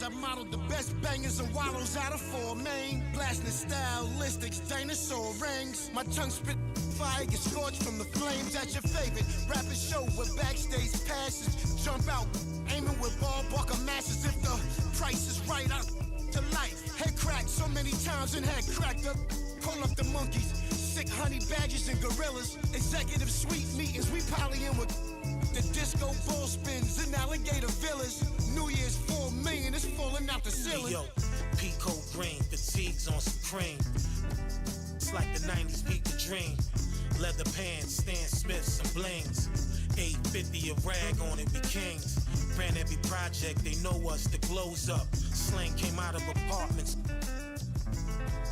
I modeled the best bangers and wallows out of 4 main. Blasting stylistics, dinosaur rings. My tongue spit fire, get scorched from the flames. That's your favorite rapping show with backstage passes. Jump out, aiming with ball bucker masses. If the price is right, I to life. Head cracked so many times and head cracked up. Pull up the monkeys, sick honey badgers and gorillas. Executive suite meetings, we polying with the disco ball spins and alligator villas. New Year's 4 million is falling out the ceiling. Yo, Pico green, fatigues on some cream. It's like the 90s beat the dream. Leather pants, Stan Smiths and blings. 850 a rag on it, we kings. Ran every project, they know us, the glow's up. Slang came out of apartments.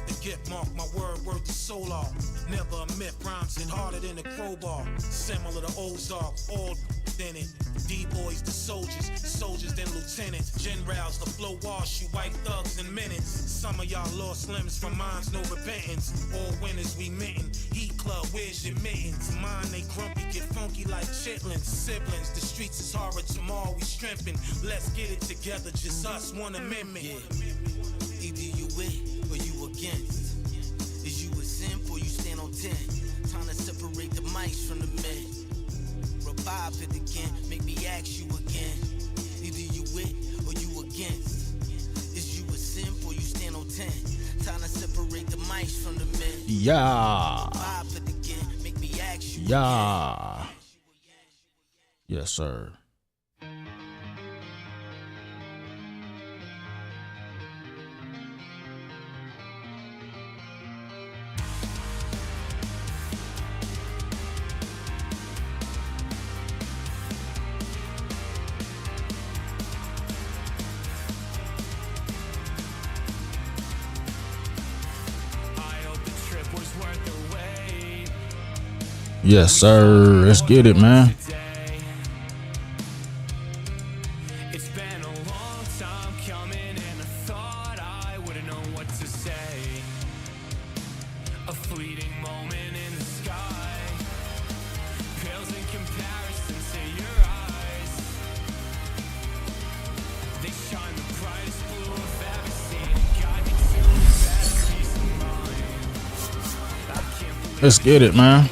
The gift mark, my word worth the soul off. Never a myth, rhymes hit harder than a crowbar. Similar to Ozark, all in it. D-boys, the soldiers then lieutenants. Generals, the flow wash, you white thugs in minutes. Some of y'all lost limbs from minds, no repentance. All winners we mitten. Heat club, where's your mittens? Mine, they grumpy, get funky like chitlins. Siblings, the streets is horrid, tomorrow we strengthen. Let's get it together, just us, one amendment. Yeah. Either you with or you against. Is you a simp or you stand on 10? Time to separate the mics from the men. Revive it again, make me ask you again. Either you with or you against. Is you a simp or you stand on 10? Time to separate the mics from the men. Yeah. Revive it again, make me ask you Yeah. again. Yes, sir. Yes, sir. Let's get it, man. It's been a long time coming, and I thought I wouldn't know what to say. A fleeting moment in the sky pales in comparison to your eyes. They shine the brightest blue I've ever seen and guide me to a better peace of mind. I can't believe Let's get it, man.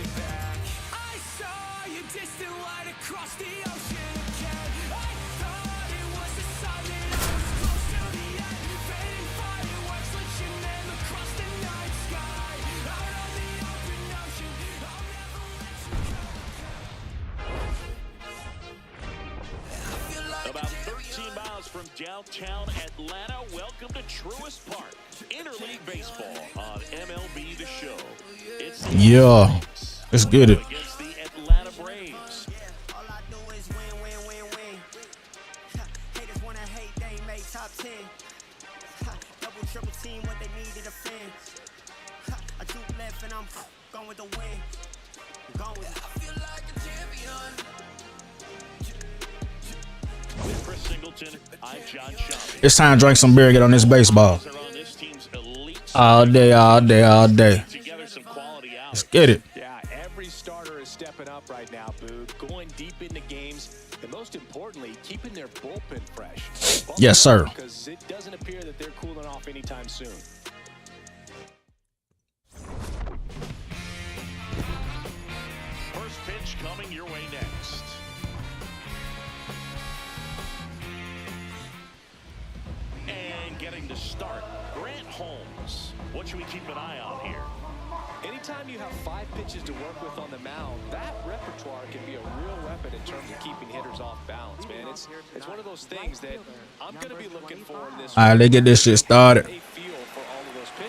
From downtown Atlanta, welcome to Truist Park, Interleague Baseball on MLB The Show. It's the Yeah, let's get it. Against the Atlanta Braves. All I do is win, win, win, win. Haters wanna hate, they ain't made top 10. Double, triple team, what they need to defend. I do left and I'm going with the win. Going with it. I feel like a champion. With Chris Singleton, I'm John Schaub. It's time to drink some beer and get on this baseball. All day, all day, all day. Let's get it. Yeah, every starter is stepping up right now, Boog. Going deep into games, and most importantly, keeping their bullpen fresh. Yes, sir. Because it doesn't appear that they're cooling off anytime soon. First pitch coming your way next. And getting to start, Grant Holmes. What should we keep an eye on here? Anytime you have 5 pitches to work with on the mound, that repertoire can be a real weapon in terms of keeping hitters off balance, man. It's one of those things that I'm going to be looking for in this. All right, let's get this shit started.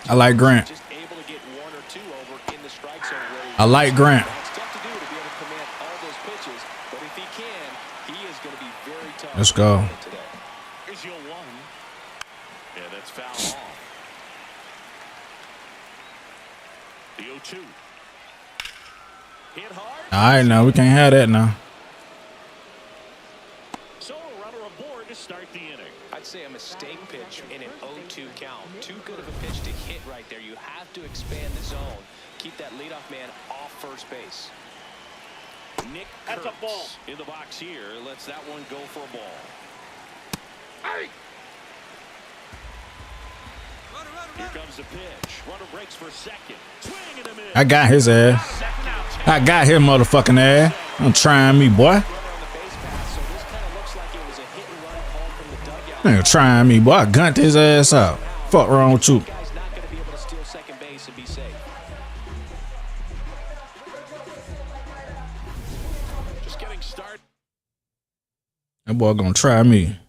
I like Grant. Just able to get 1 or 2 over in the strike zone. I like Grant. It's tough to do to be able to command all those pitches, but if he can, he is going to be very tough. Let's go. Today. Here's your 1. Yeah, that's foul off. The 0-2. Hit hard. All right, now we can't have that now. So a runner aboard to start the inning. I'd say a mistake pitch in an 0-2 count. Too good of a pitch to hit right there. You have to expand the zone. Keep that leadoff man off first base. Nick Kurtz a ball in the box here. Lets that one go for a ball. comes the pitch. Runner breaks for second. Swing and a miss. I got his ass. I got his motherfucking ass. Don't try me, boy. Nigga trying me, boy. I gunned his ass out. Fuck wrong with you? Guy's not going to be able to steal second base and be safe. Just getting started. That boy gonna try me.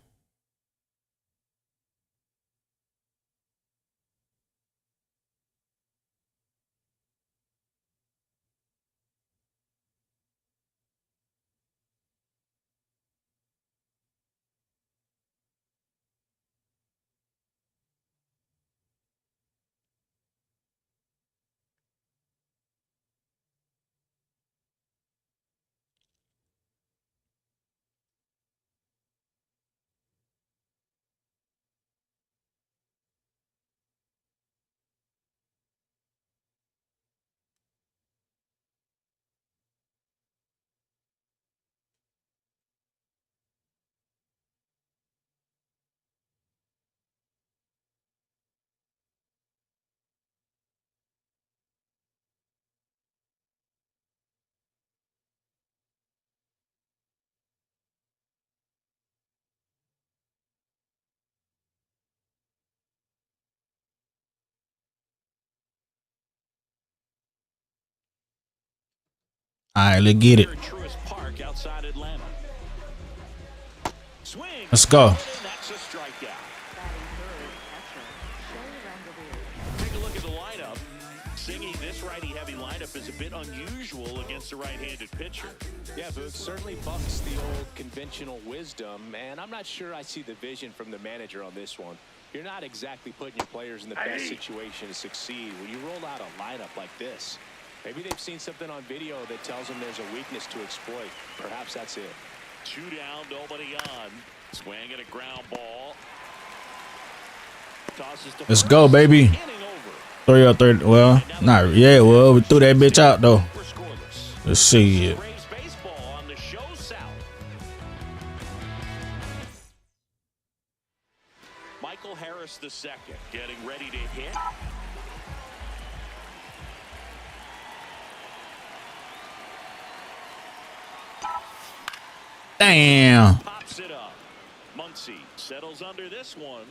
All right, let's get it. Truist Park outside Atlanta. Swing. Let's go. That's a strikeout. Take a look at the lineup. Singing this righty-heavy lineup is a bit unusual against a right-handed pitcher. Yeah, but it certainly bucks the old conventional wisdom, and I'm not sure I see the vision from the manager on this one. You're not exactly putting your players in the best situation to succeed when you roll out a lineup like this. Maybe they've seen something on video that tells them there's a weakness to exploit. Perhaps that's it. 2 down, nobody on. Swing and a ground ball. Tosses to Let's first. go, baby. Inning over. 3 or 30. Well, not yeah. Well, we threw that bitch out though. We're scoreless. Let's see it. Braves baseball on the show south. Michael Harris II getting ready to hit. Damn. Pops it up. Muncy settles under this one.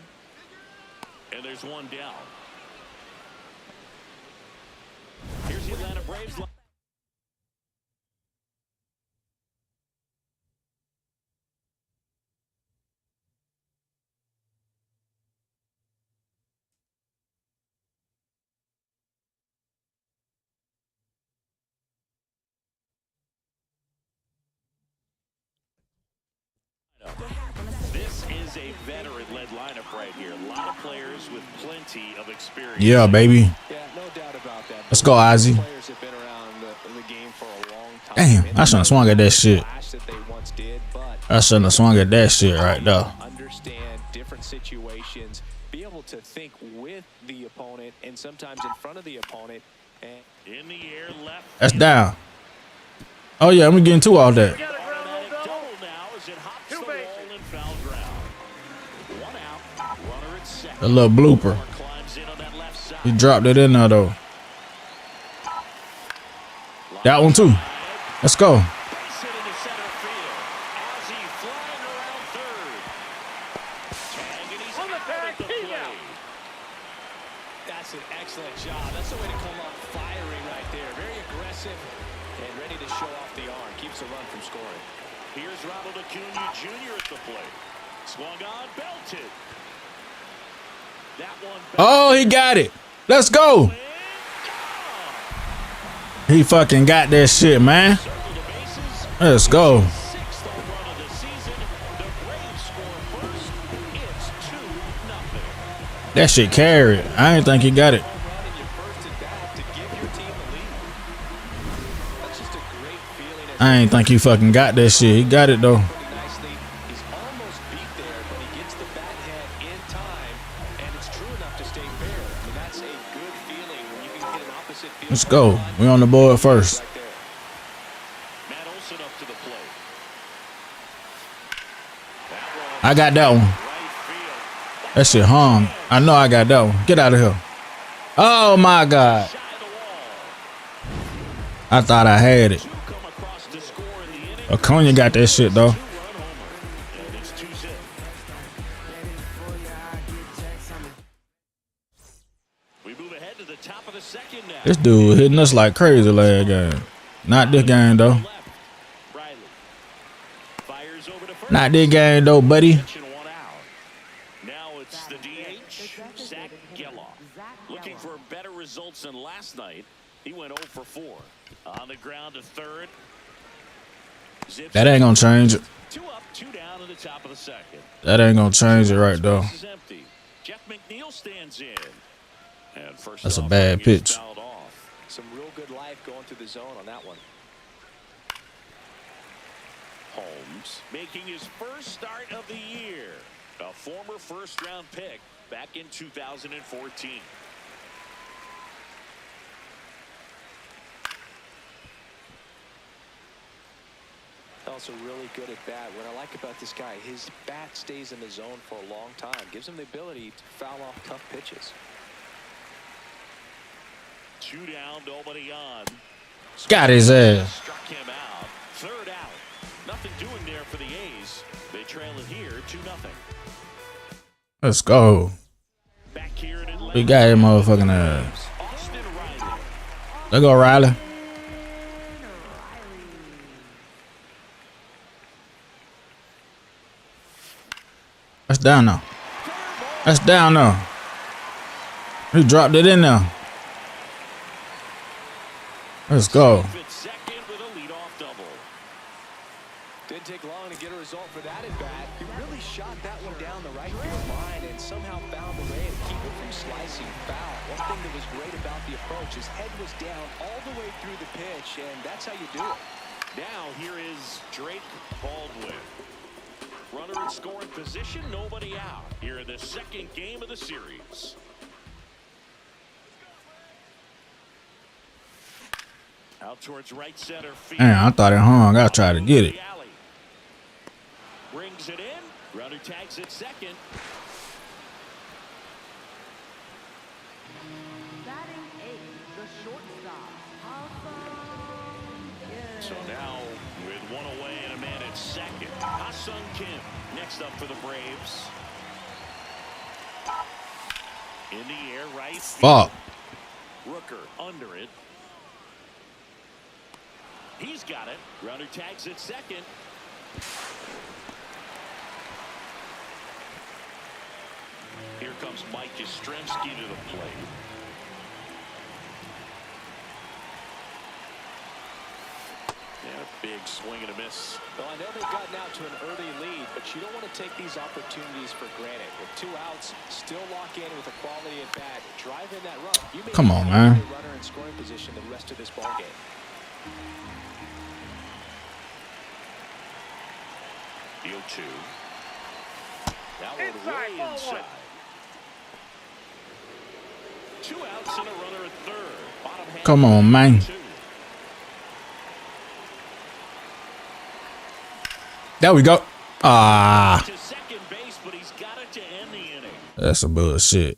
And there's one down. Here's the Atlanta Braves. This is a veteran-led lineup right here. A lot of players with plenty of experience. Yeah, baby. Yeah, no doubt about that. Let's go, Ozzy. Players have been around the game for a long time. Damn, I shouldn't have swung at that shit. That they once did, but I shouldn't have swung at that shit right there. understand different situations, be able to think with the opponent and sometimes in front of the opponent. And In the air, left. That's down. Oh yeah, I'm getting two all that. Automatic double now as it hops the wall and foul ground. One out. Runner at second. A little blooper. Climbs in on that left side. He dropped it in there though. That one too. Let's go. Base hit into center field. Ozzy flying around third. Tag, and he's out at the plate. that's an excellent job. That's the way to come up firing right there. Very aggressive and ready to show off the arm. Keeps the run from scoring. Here's Ronald Acuna Jr. at the plate. Swung on, belted. That one. Oh, he got it. Let's go. He fucking got that shit, man. Let's go. Sixth home run of the season. The Braves score first. It's 2-0. That shit carried. I didn't think he got it. Home run in your first at bat to give your team the lead. That's just a great feeling. I ain't think he fucking got that shit. He got it though. Pretty nicely. He's almost beat there, but he gets the bat head in time, and it's true enough to stay fair. I mean, that's a good feeling when you can hit an opposite field. Let's go. We on the board first. Right there. Matt Olson up to the plate. I got that one. Right field. That shit hung. I know I got that one. Get out of here. Oh my God. I thought I had it. Acuna got that shit though. This dude hitting us like crazy last game. Not this game though. Not this game though, buddy. Now it's the DH, Zach Geloff. Looking for better results than last night. He went 0 for 4. On the ground to third. That ain't gonna change it. 2 up, 2 down in the top of the second. That ain't gonna change it right though. Jeff McNeil stands in. And first That's a bad pitch. Some real good life going through the zone on that one. Holmes making his first start of the year. A former first-round pick back in 2014. Also really good at bat. What I like about this guy, his bat stays in the zone for a long time. Gives him the ability to foul off tough pitches. 2 down, nobody on. Got his ass. Struck him out. 3rd out. Nothing doing there for the A's. They trail it here 2-0. Let's go. Back here in Atlanta. We got him motherfucking ass. Austin Riley. Let's go, Riley. That's down now. That's down now. He dropped it in there. Let's go. Second with a leadoff double. Didn't take long to get a result for that at bat. He really shot that one down the right field line and somehow found a way to keep it from slicing foul. One thing that was great about the approach, his head was down all the way through the pitch, and that's how you do it. Now here is Drake Baldwin. Runner in scoring position, nobody out. Here in the second game of the series. Out towards right center field. Man, I thought it hung. I tried to get it. Brings it in. Runner tags it second. Batting 8, the shortstop. So now with 1 away and a man at second. Ha-Sung Kim next up for the Braves. In the air, right field. Fuck. Rooker under it. He's got it. Runner tags it second. Here comes Mike Yastrzemski to the plate. And a big swing and a miss. Well, I know they've gotten out to an early lead, but you don't want to take these opportunities for granted. With 2 outs, still lock in with a quality at bat. Drive in that run. You may Come on, have man. a runner in scoring position the rest of this ball game. The 0-2. That one way inside. 2 outs and a runner at third. Bottom half. Come on, man. 2. There we go. Ah. To second base, but he's got it to end the inning. That's some bullshit.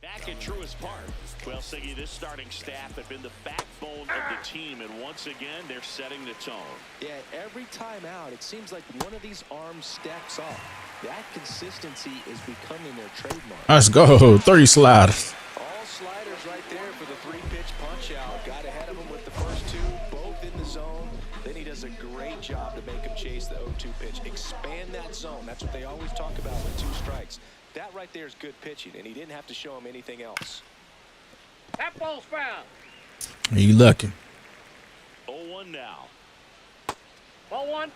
Back at Truist Park. Well, Siggy, this starting staff have been the backbone of the team, and once again, they're setting the tone. Yeah, every time out, it seems like one of these arms stacks up. That consistency is becoming their trademark. Let's go. 3 sliders. All sliders right there for the 3-pitch punch out. Got ahead of him with the first 2, both in the zone. Then he does a great job to make him chase the 0-2 pitch. Expand that zone. That's what they always talk about with 2 strikes. That right there is good pitching, and he didn't have to show him anything else. That ball's foul. You lucky. 0-1 now. Ball 1.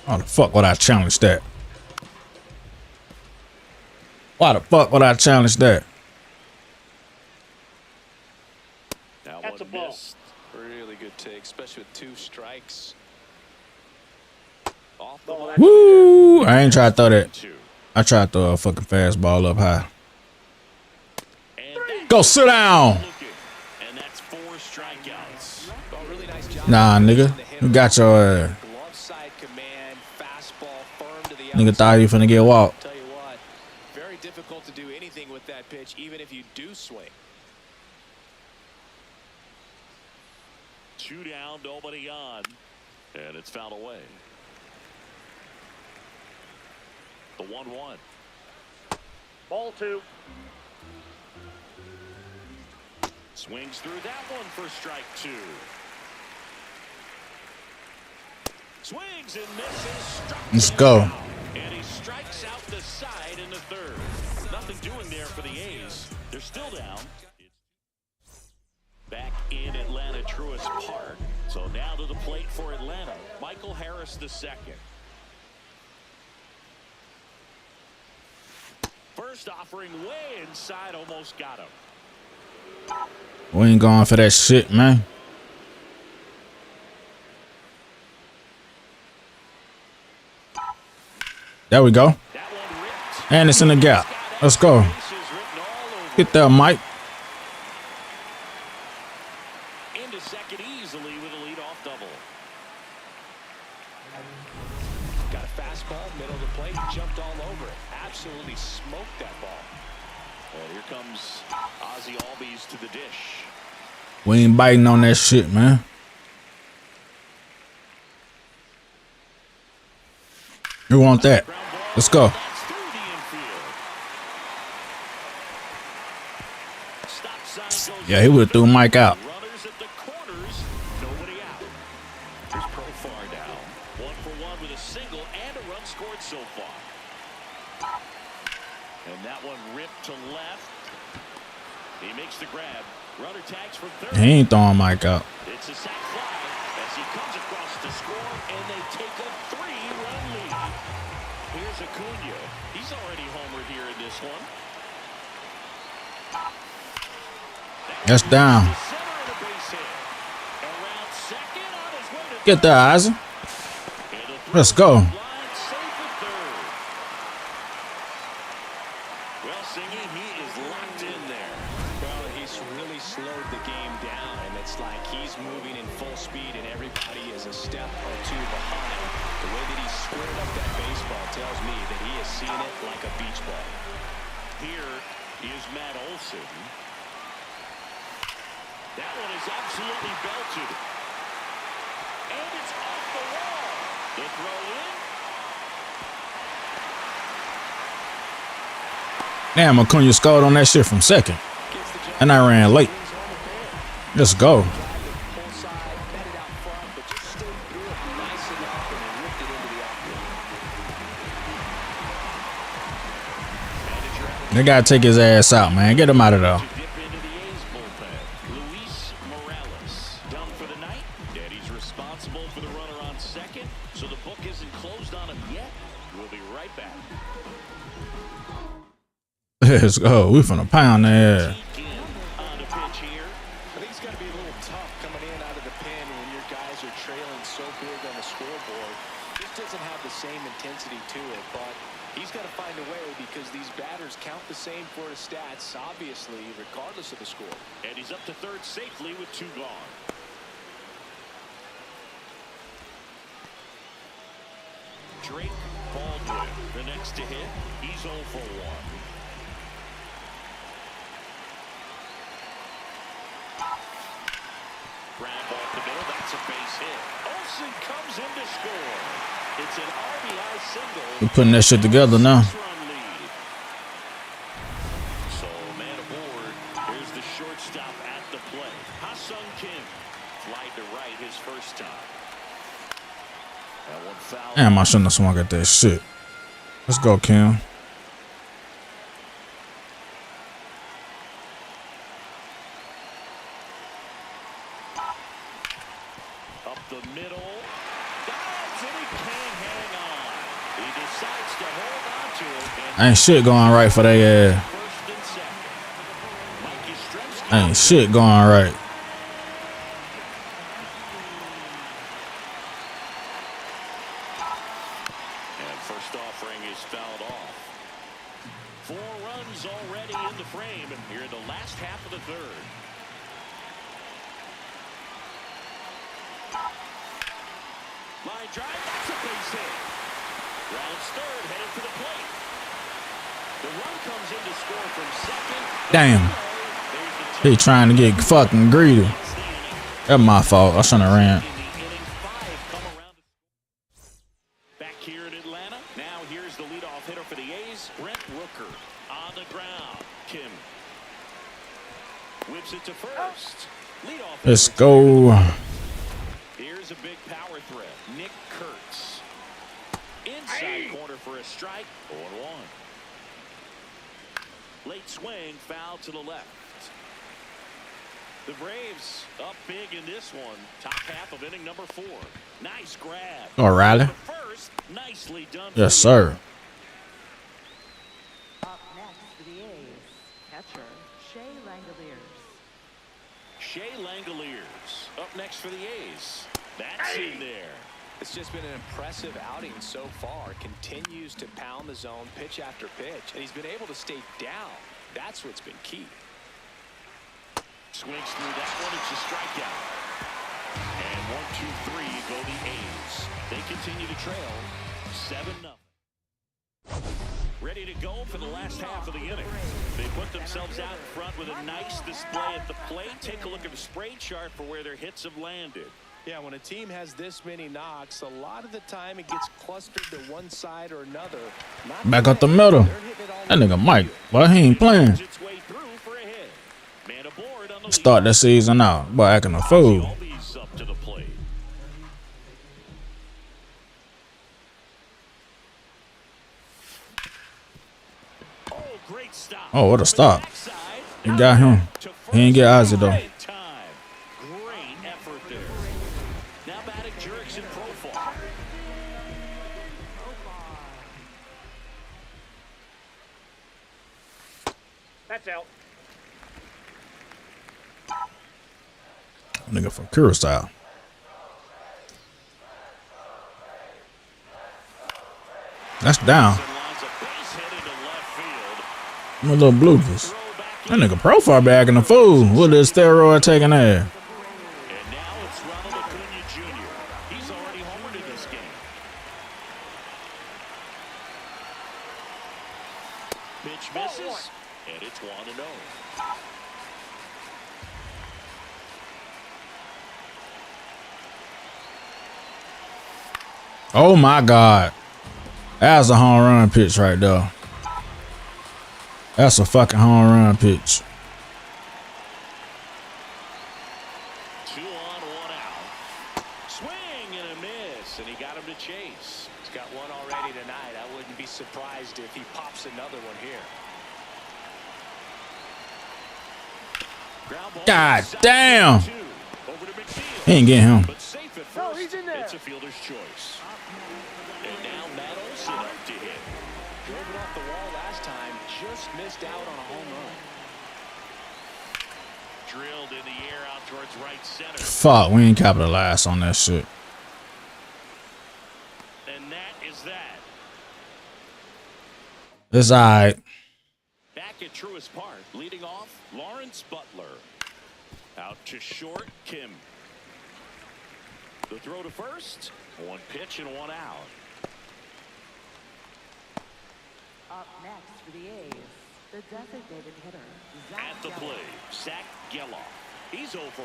Why the fuck would I challenge that? Why the fuck would I challenge that? That That's one a ball. missed. Really good take, especially with 2 strikes. Off the Ball. line. Woo! I ain't try to throw that. 2. I tried to throw a fucking fastball up high. And that's Go sit down. looking. And that's 4 strikeouts. Oh, really nice job. Nah, nigga. You got your Glove side command, fastball firm to the nigga outside. thought you finna get walked. Tell you what, very difficult to do anything with that pitch, even if you do swing. 2 down, nobody on, and it's fouled away. The 1-1. Ball 2. Swings through that one for strike 2. Swings and misses. Let's go. And he strikes out the side in the 3rd. Nothing doing there for the A's. They're still down. Back in Atlanta, Truist Park. So now to the plate for Atlanta, Michael Harris II. First offering way inside, almost got him. We ain't going for that shit, man. There we go. And it's in the gap. Let's go. Get there, Mike. Into second easily with a leadoff double. Got a fastball, middle of the plate, jumped all over it. Absolutely smoked that ball. And here comes Ozzie Albies to the dish. We ain't biting on that shit, man. We want that. Let's go. Yeah, he would have threw Mike out. Runners at the corners, nobody out. Here's Profar now. 1 for 1 with a single and a run scored so far. And that one ripped to left. He makes the grab. Runner tags from 3rd. He ain't throwing Mike out. It's a sac fly as he comes across to score, and they take a 3-run lead. Here's Acuna. He's already homered here in this one. That's down. Get there, Isaac. Let's go. Well, Singy, he is locked in there. Well, he's really slowed the game down, and it's like he's moving in full speed, and everybody is a step or 2 behind. The way that he squared up that baseball tells me that he has seen it like a beach ball. Here is Matt Olson. That one is absolutely belted. And it's off the wall. The throw in. Damn, Acuna scored on that shit from second. And I ran late. Let's go. They gotta take his ass out, man. Get him out of there. Let's go. We finna pound there. I think it's got to be a little tough coming in out of the pen when your guys are trailing so big on the scoreboard. This doesn't have the same intensity to it, but he's got to find a way because these batters count the same for his stats, obviously, regardless of the score. And he's up to 3rd safely with 2 gone. Drake Baldwin, the next to hit. He's 0 for 1. Ground off the middle, that's a base hit. Olsen comes in to score. It's an RBI single. We're putting that shit together now. So, man aboard. Here's the shortstop at the plate. Ha-Sung Kim. Flied to right his first time. That one foul. Damn, I shouldn't have swung at that shit. Let's go, Kim. Up the middle. Dives and he can't hang on. He decides to hold on to it. Ain't shit going right for their ass. Ain't shit going right. And first offering is fouled off. 4 runs already in the frame, and here in the last half of the 3rd. Line drive, that's a base hit. Rounds 3rd, headed to the plate. Damn. He trying to get fucking greedy. That's my fault. I shouldn't have ran. Back here in Atlanta. Now here's the leadoff hitter for the A's, Brent Rooker. On the ground, Kim whips it to first. Leadoff. Let's go. Here's a big power threat. Nick Kurtz. Inside corner for a strike. 0-1. Late swing, foul to the left. The Braves up big in this one. Top half of inning number 4. Nice grab. O'Reilly. First, nicely done. Yes, sir. Up next for the A's, catcher Shea Langoliers. Shea Langoliers up next for the A's. That's in there. It's just been an impressive outing so far. Continues to pound the zone pitch after pitch, and he's been able to stay down. That's what's been key. Swings through that one. It's a strikeout. And 1, 2, 3 go the A's. They continue to trail 7-0. Ready to go for the last half of the inning. They put themselves out in front with a nice display at the plate. Take a look at the spray chart for where their hits have landed. Yeah, when a team has this many knocks, a lot of the time it gets clustered to one side or another. Back up the middle. That nigga Mike. Well, he ain't playing. Start the season out by acting a fool. Oh, what a stop. You got him. He ain't get Ozzy though. That's out. Nigga from Curacao. That's down. I'm a little bloopers. That nigga profile back in the fool with his steroid taking ass. And now it's Ronald Acuna Jr. He's already homered in this game. Pitch misses, and it's 1-0. Oh my God. That's a home run pitch right there. That's a fucking home run pitch. 2 on, 1 out. Swing and a miss, and he got him to chase. He's got one already tonight. I wouldn't be surprised if he pops another one here. God damn. He ain't getting him. No, he's in there. It's a fielder's choice. And now Matt Olson up to hit. Drove it off the wall last time. Just missed out on a home run. Drilled in the air out towards right center. Fuck, we ain't capitalized on that shit. And that is that. It's alright. Back at Truist Park, leading off, Lawrence Butler. Out to short, Kim. The throw to first. 1 pitch and 1 out. Up next for the A's, the designated hitter, Zach At the Geloff. plate, Zach Geloff. He's 0 for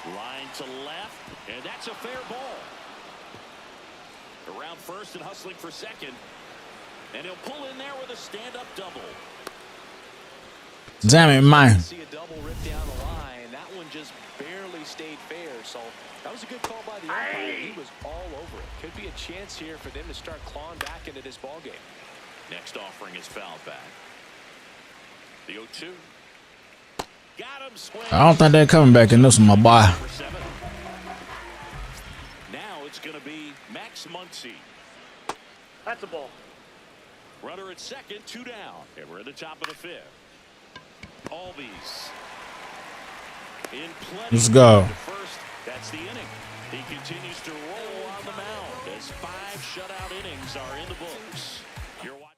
1. Line to left, and that's a fair ball. Around first and hustling for second. And he'll pull in there with a stand-up double. Damn it, man. See a double rip down the line. That one just barely stayed fair. So that was a good call by the umpire. He was all over it. Could be a chance here for them to start clawing back into this ball game. Next offering is fouled back. The 0-2. Got him swing. I don't think they're coming back in this one, my boy. Now it's going to be Max Muncy. That's a ball. Runner at second, 2 down. And we're at the top of the 5th. Albies. In plenty. Let's go. First, that's the inning. He continues to roll on the mound as 5 shutout innings are in the books. You're watching.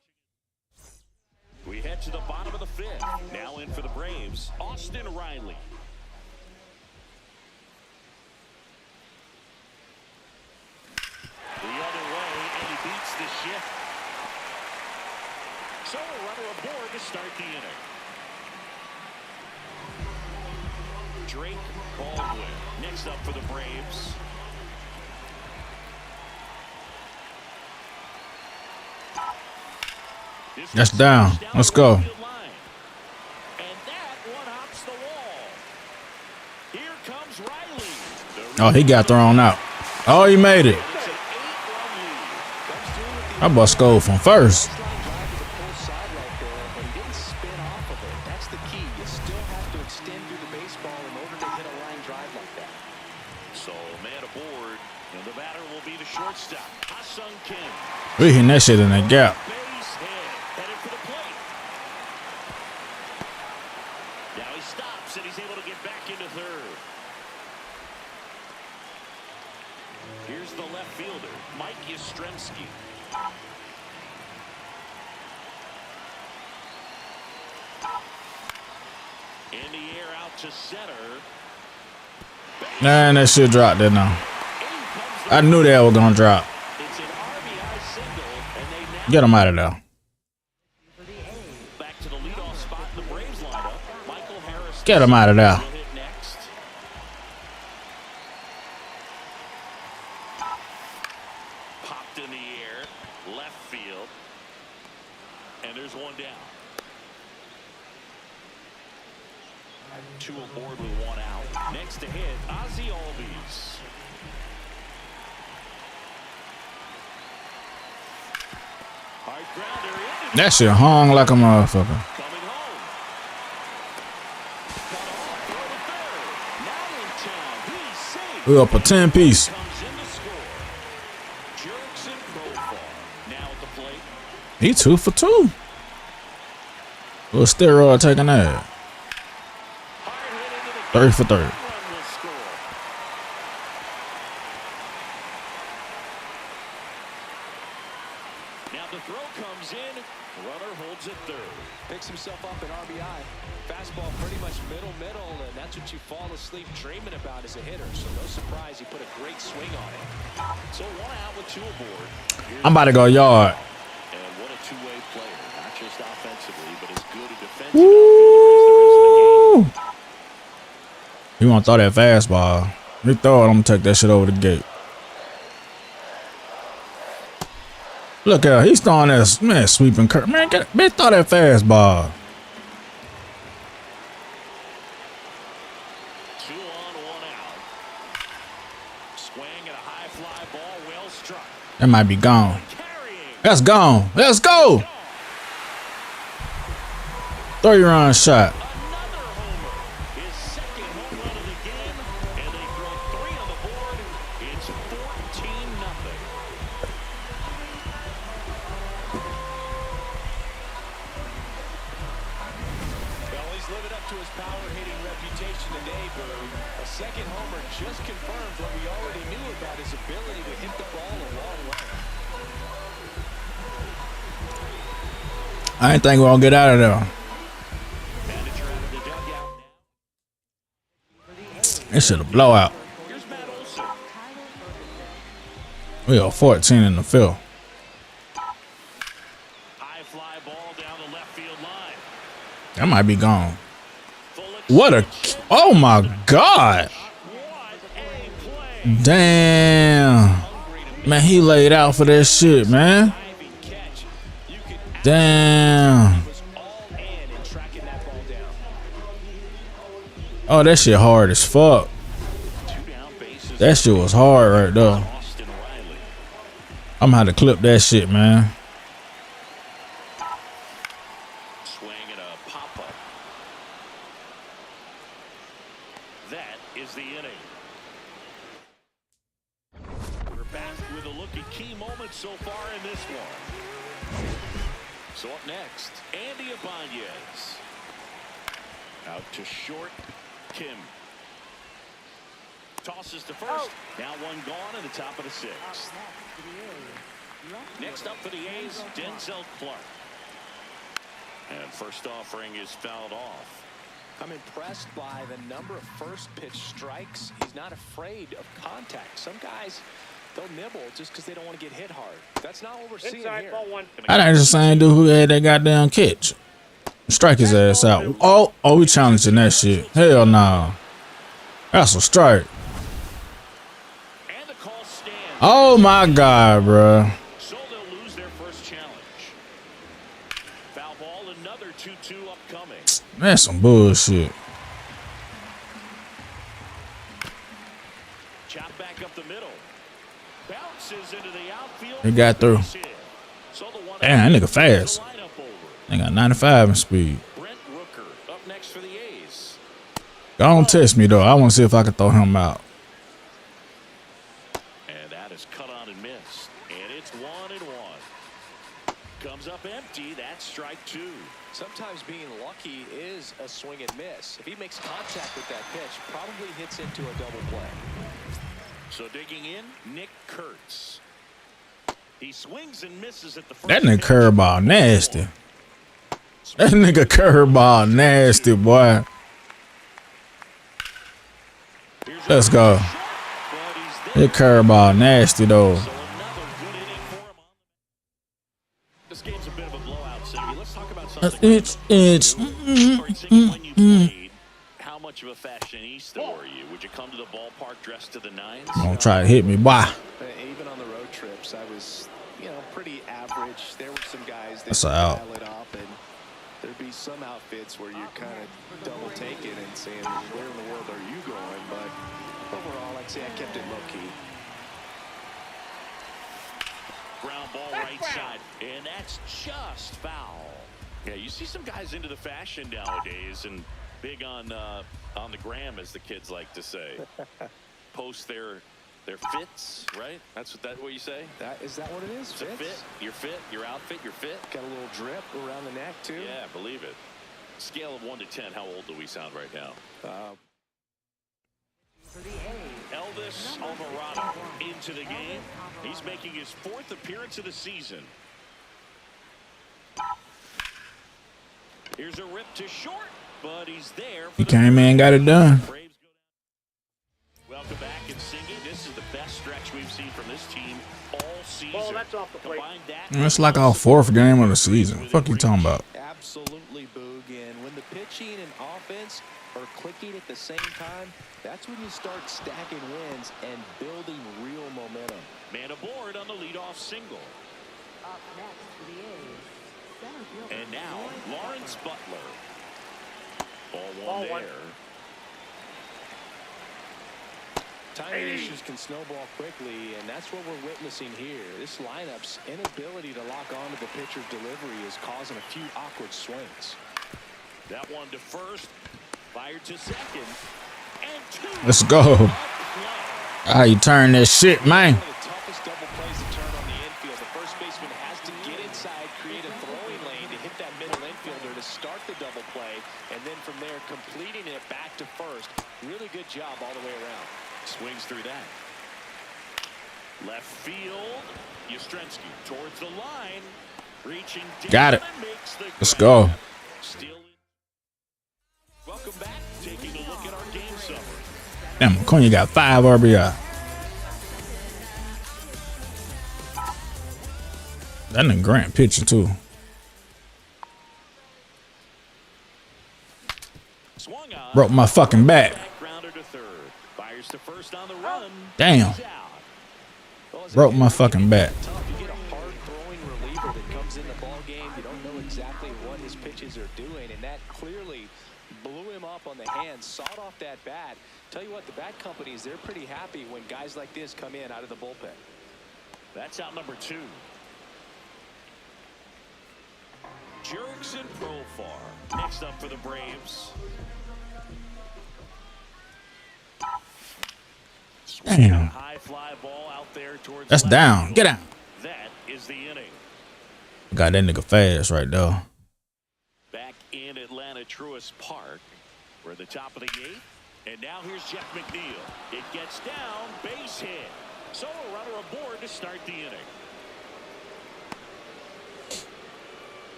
We head to the bottom of the 5th. Now in for the Braves, Austin Riley. you. So a runner aboard to start the inning. Drake Baldwin next up for the Braves. That's down. Let's go. And that one hops the wall. Here comes Riley. Oh, he got thrown out. Oh, he made it. I must score from first. That's the key. You still have to extend through the baseball in order to hit a line drive like that. So man aboard, and the batter will be the shortstop, Ha-Sung Kim. We hitting that shit in the gap. Base hit, headed for the plate. Now he stops and he's able to get back into third. Here's the left fielder, Mike Yastrzemski. In the air out to center. Man, that shit dropped there now. I knew that was gonna drop. It's an RBI single, and they now Get him out of there. back to the leadoff spot in the Braves lineup. Michael Harris Get him out of there. will hit next. Popped in the air, left field, and there's one down. Two aboard with one out. Next to hit, Ozzie Albies. Hard grounder into That shit hung like a motherfucker. coming home. Cut off, throw to third. Now in town, he's safe. We up a 10 piece. Comes in to score. Jurickson Profar now at the plate. He 2 for 2. Little steroid taking that. Hard hit into the 3 for 3. run will score. Now the throw comes in. Runner holds it third. Picks himself up an RBI. Fastball pretty much middle, and that's what you fall asleep dreaming about as a hitter. So no surprise he put a great swing on it. So one out with two aboard. I'm about to go yard. And what a two-way player. Not just offensively, but as good a defensive outfielder as there is in the game. Woo! You want to throw that fastball. You throw it, I'm going to take that shit over the gate. Look out, he's throwing that, man, sweeping curve. Man, man, throw that fastball. 2 on, 1 out. Swing at a high fly ball, well struck. That might be gone. Carrying. That's gone. Let's go. 3-run shot. Another homer. His second home run of the game, and they throw 3 on the board. It's 14-0. Well, he's living up to his power-hitting reputation today, Boone. A second homer just confirms what we already knew about his ability to hit the ball a long way. I ain't think we're going to get out of there. Manager out of the dugout now. This shit a blowout. Here's Matt Olson. We are 14 in the field. High fly ball down the left field line. That might be gone. Full What a... Oh, my God. What a play. Damn. Man, he laid out for that shit, man. Diving catch. You could Damn. was all in tracking that ball down. Oh, that shit hard as fuck. 2 down bases. That shit was hard right there. Austin Riley. I'm gonna have to clip that shit, man. Swing and a pop-up. That is the inning. We're back with a look at key moments so far in this one. So up next, Andy Ibanez. Out to short, Kim. Tosses to first. Now one gone in the top of the 6th. Next up for the A's, Denzel Clark. And first offering is fouled off. I'm impressed by the number of first pitch strikes. He's not afraid of contact. Some guys they'll nibble just because they don't want to get hit hard. That's not what we're seeing Inside, here. ball one. I think it's the same dude who had that goddamn catch. Strike his ass out. Oh, we challenging that shit. Hell no. That's a strike. And the call stands. Oh my God, bro. So they'll lose their first challenge. Foul ball, another 2-2 upcoming. That's some bullshit. Chop back up the middle. Bounces into the outfield. He got through. So the one Damn, that nigga fast. They got 95 in speed. Brent Rooker up next for the A's. Don't test me though. I want to see if I can throw him out. And that is cut on and missed. And it's 1-1. Comes up empty. That's strike two. Sometimes being lucky is a swing and miss. If he makes contact with that pitch, probably hits into a double play. So digging in, Nick Kurtz. He swings and misses at the first. That nigga curveball nasty. That nigga curveball nasty, boy. Let's go. That curveball nasty though. This game's a bit of a blowout, City. Let's talk about something. It's How much of a fashionista were you? Would you come to the ballpark dressed to the nines? Don't try to hit me, boy. Even on the road trips, I was, pretty average. There were some guys that That's a out. dial it up, and there'd be some outfits where you're kind of double taking and saying, where in the world are you going? But overall, I'd say I kept it low key. Ground ball right side, and that's just foul. Yeah, you see some guys into the fashion nowadays, and big on the gram, as the kids like to say. Post their fits, right? That's what you say? Is that what it is? It's a fit, your fit, your outfit, your fit. Got a little drip around the neck, too. Yeah, believe it. Scale of 1 to 10, how old do we sound right now? Elvis Alvarado into the game. He's making his 4th appearance of the season. Here's a rip to short, but he's there. He came in and got it done. Welcome back and singing. This is the best stretch we've seen from this team all season. Ball, that's off the plate. It's like our 4th game of the season. What the fuck you talking about? Absolutely, Boog. And when the pitching and offense are clicking at the same time, that's when you start stacking wins and building real momentum. Man aboard on the leadoff single. Up next for the A's, center fielder And now, Lawrence Butler. Ball Ball one there. Timing issues can snowball quickly, and that's what we're witnessing here. This lineup's inability to lock onto the pitcher's delivery is causing a few awkward swings. That one to first, fired to second, and two. Let's go. How you turn that shit, man? One of the toughest double plays to turn on the infield. The first baseman has to get inside, create a throwing lane to hit that middle infielder to start the double play, and then from there completing it back to first. Really good job all the way around. Swings through that. Left field. Yastrzemski towards the line. Reaching down. Got it. And makes the Let's go. Still. Welcome back. Taking a look at our game summary. Damn, Acuna got 5 RBI. That nigga Grant pitching too. Swung on. Broke my fucking back. Grounder to third. Fires to first on the run. Damn. Broke my fucking back. You get a hard throwing reliever that comes in the ball game. You don't know exactly what his pitches are doing, and that clearly blew him up on the hand, sawed off that bat. Tell you what, the bat companies, they're pretty happy when guys like this come in out of the bullpen. That's out number 2. Jerks and Profar. Next up for the Braves. Damn. High fly ball out there towards That's down. Get out. That is the inning. Got that nigga fast right there. Back in Atlanta Truist Park. We're at the top of the 8th. And now here's Jeff McNeil. It gets down, base hit. So a runner aboard to start the inning.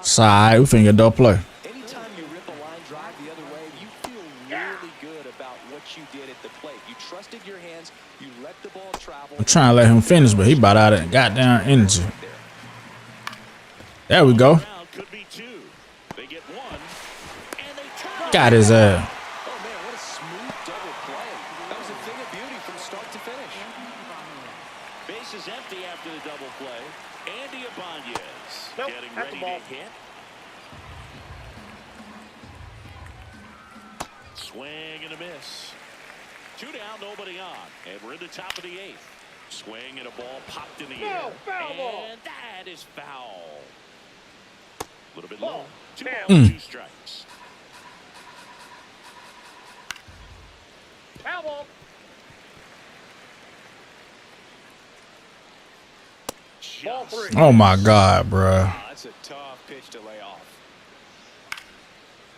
Side, we finna get double play. Anytime you rip a line drive the other way, you feel really good about what you did at the plate. You trusted your hands, you let the ball travel. I'm trying to let him finish, but he about out of goddamn energy. There we go. Could be two. They get one, and they turn. Got his ass. Oh man, what a smooth double play. That was a thing of beauty from start to finish. Base is empty after the double play. Andy Ibanez getting that's ready the ball. to hit. Swing and a miss. 2 down, nobody on, and we're in the top of the 8th. Swing and a ball popped in the air, foul ball. and that is foul. A little bit low. 2 Damn. balls, 2 strikes. Foul ball. Ball 3. Oh my God, bruh. That's a tough pitch to lay off.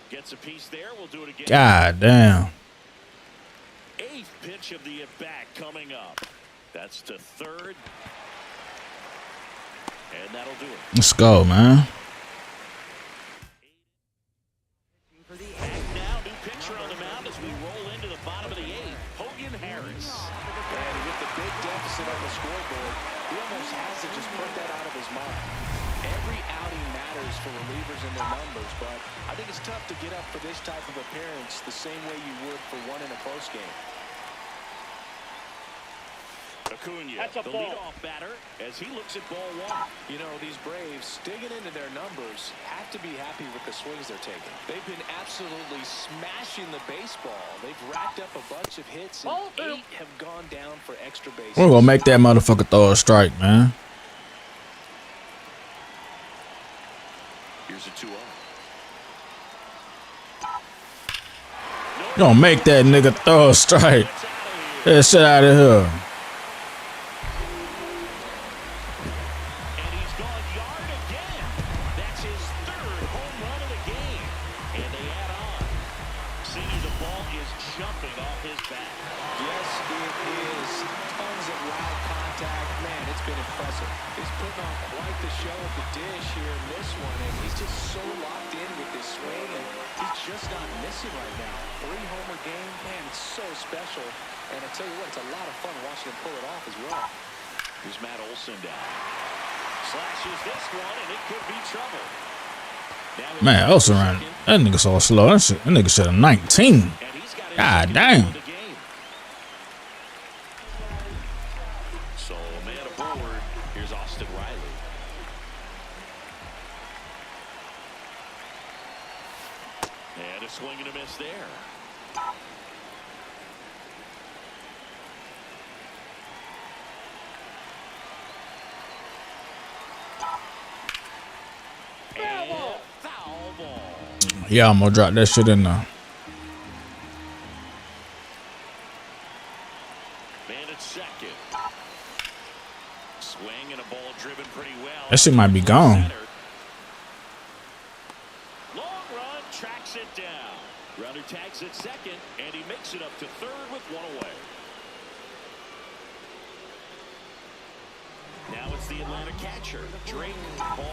Gets a piece there. We'll do it again. God damn. 8th pitch of the at-bat coming up. That's to third. And that'll do it. Let's go, man. Back now, new pitcher on the mound as we roll into the bottom of the 8th. Hogan Harris. And with the big deficit on the scoreboard, he almost has to just put that out of his mind. Every outing matters for relievers and their numbers, but I think it's tough to get up for this type of appearance the same way you would for one in a close game. Acuna, That's a the ball. leadoff batter, as he looks at ball 1. You know, these Braves, digging into their numbers, have to be happy with the swings they're taking. They've been absolutely smashing the baseball. They've racked up a bunch of hits, and Ball 2. 8 have gone down for extra bases. We're gonna make that motherfucker throw a strike, man. Here's a 2-0. Gonna make that nigga throw a strike. Get that shit out of here. And he's gone yard again. That's his 3rd home run of the game. And they add on. See, the ball is jumping off his bat. Yes, it is. Tons of loud contact. Man, it's been impressive. He's putting on quite the show at the dish here in this one, and he's just so locked in with this swing, and he's just not missing right now. 3-homer game, man, it's so special. And I tell you what, it's a lot of fun watching him pull it off as well. Here's Matt Olson down. Slashes this one, and it could be trouble. Now Man, Elsa ran. That nigga so slow. That nigga should have 19. and he's got God damn. the game. So, a man aboard. Here's Austin Riley. And a swing and a miss there. And foul ball. Yeah, I'm gonna drop that shit in there. Man at second. Swing and a ball driven pretty well. That shit might be gone. Center. Long run, tracks it down. Runner tags at second, and he makes it up to third with 1 away. Now it's the Atlanta catcher, Drake Baldwin.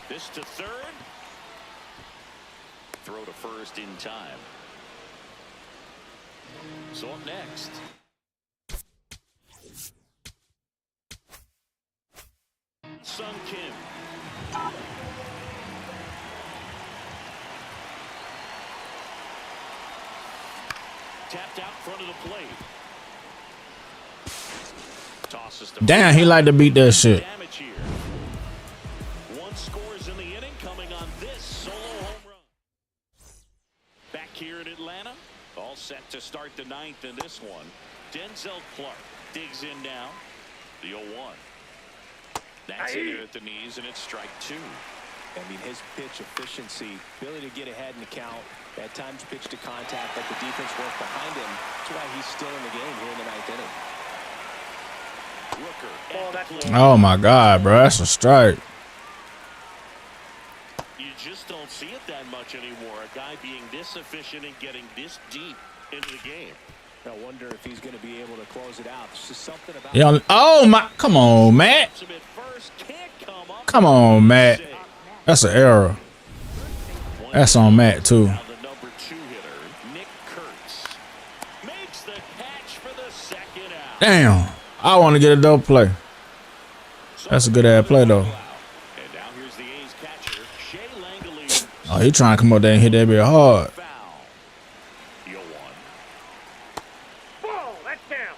This to third. Throw to first in time. So up next. Sung Kim. Tapped out front of the plate. Tosses to Damn, he like to beat that shit. damage here. 1 scores in the inning coming on this solo home run. Back here in Atlanta, all set to start the 9th in this one. Denzel Clark digs in now. The 0-1. That's in there at the knees, and it's strike 2. I mean, his pitch efficiency, ability to get ahead in the count, at times pitch to contact, let the defense work behind him. That's why he's still in the game here in the 9th inning. Rooker. Ball, at the that's plate. Oh my God, bro, that's a strike. You just don't see it that much anymore. A guy being this efficient and getting this deep into the game. I wonder if he's going to be able to close it out. There's just something about Yeah. Oh my, come on, Matt. Him at first, can't come up. Come on, Matt. That's an error. That's on Matt too. Now the number Damn. I want to get a double play. That's a good ass play though. And now here's the A's catcher, Shea Langeliers. Oh, he trying to come up there and hit that bit hard. Foul. You'll one. Ball, that's down.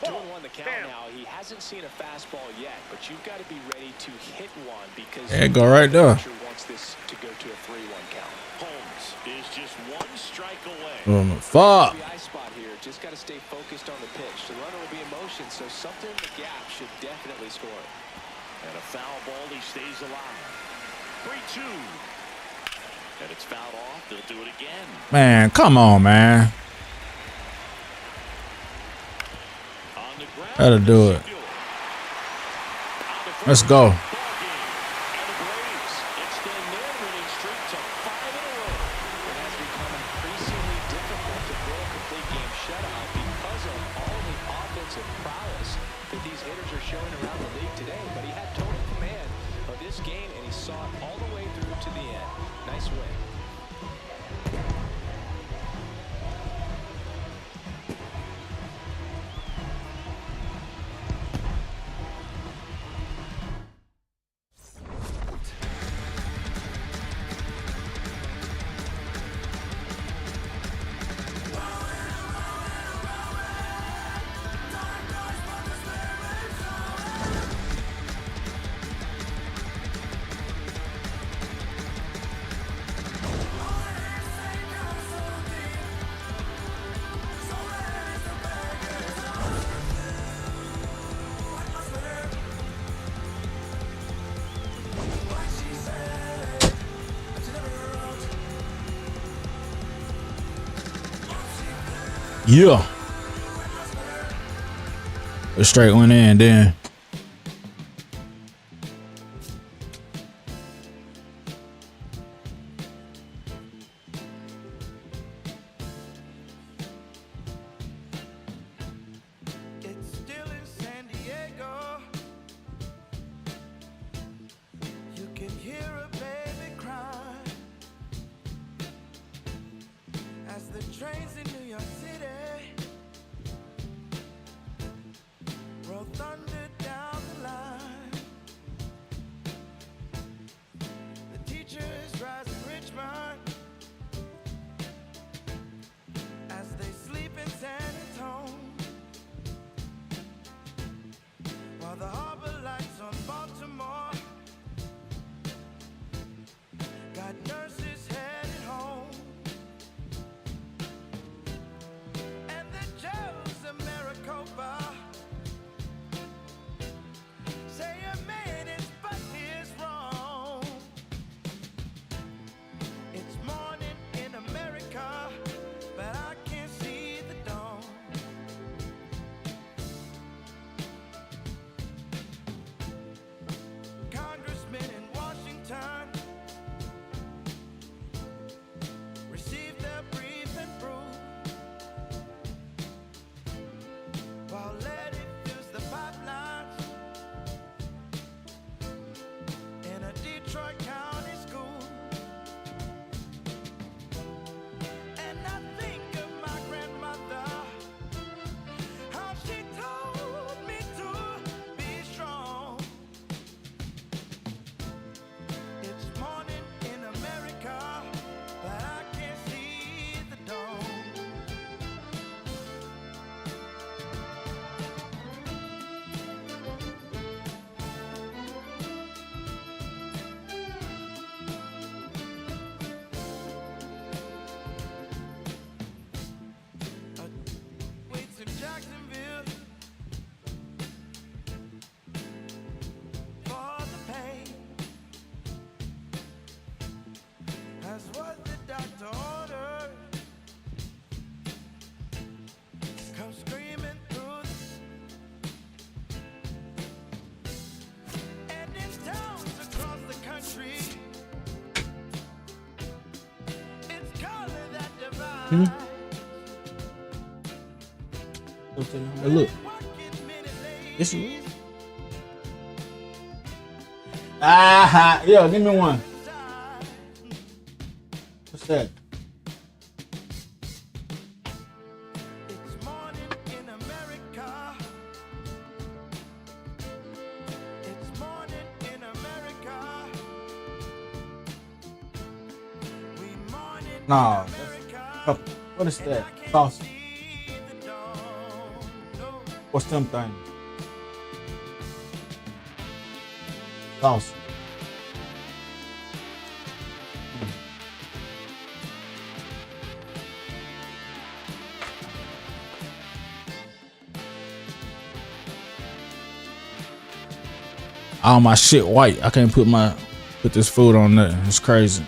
2-1 the count now. He hasn't seen a fastball yet, but you've got to be ready to hit one because There it go right there. the pitcher wants this to go to a 3-1 count. Holmes is just one strike away. Fuck. The eye spot here. Just got to stay focused on the pitch. The runner will be in motion, so something in the gap should definitely score. And a foul ball, he stays alive. 3-2. And it's fouled off. They'll do it again. Man, come on, man. On the ground. That'll do it. Let's go. And the Braves extend their winning streak to 5 in a row. It has become increasingly difficult to throw a complete game shutout because of all the offensive prowess that these hitters are showing around the league today. But he had total command of this game, and he saw it all the way through to the end. Nice win. Yeah. A straight went in then. It's still in San Diego. You can hear a baby cry as the trains in New York City roll thunder down the line. The teachers rise in Richmond as they sleep in San Antonio. While the harbor lights on Baltimore got nurses headed home, and the jails of Maricopa say a man is but is wrong. It's morning in America, but I can't see the dawn. Congressmen in Washington receive their briefing proof while Letty fills the pipelines in a Detroit County school. And I think of my grandmother, how she told me to be strong. It's morning in America, but I can't see the dawn. Waits in Jacksonville for the pain. As what the doctor ordered, come screaming through and in towns across the country, it's color that divides. Hey, look. This you. Ah, yo, give me one. What's that? Nah, what is that? Sauce. What's them thing? Sauce. All my shit white. I can't put this food on there. It's crazy.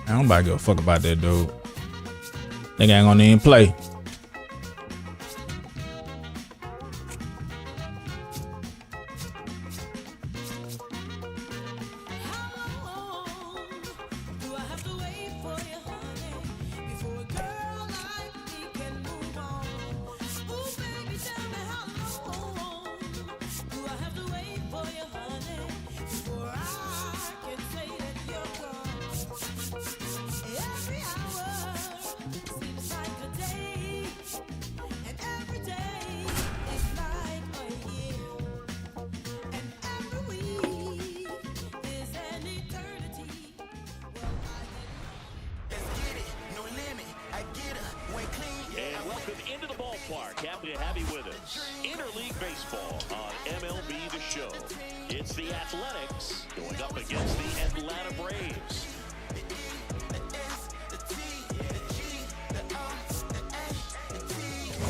I don't give a fuck about that dude. Nigga ain't gonna even play. Into the ballpark, happy to have you with us. Interleague baseball on MLB The Show. It's the Athletics going up against the Atlanta Braves.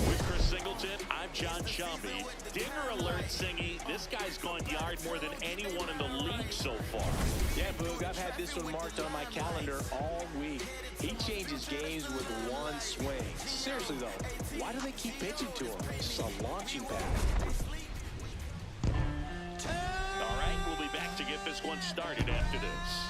With Chris Singleton, I'm John Shambi. Dinger alert, Singy. This guy's gone yard more than anyone in the league so far. Yeah, Boog, I've had this one marked on my calendar all week. He changes games with one swing. Seriously, though, why do they keep pitching to him? It's just a launching pad. All right, we'll be back to get this one started after this.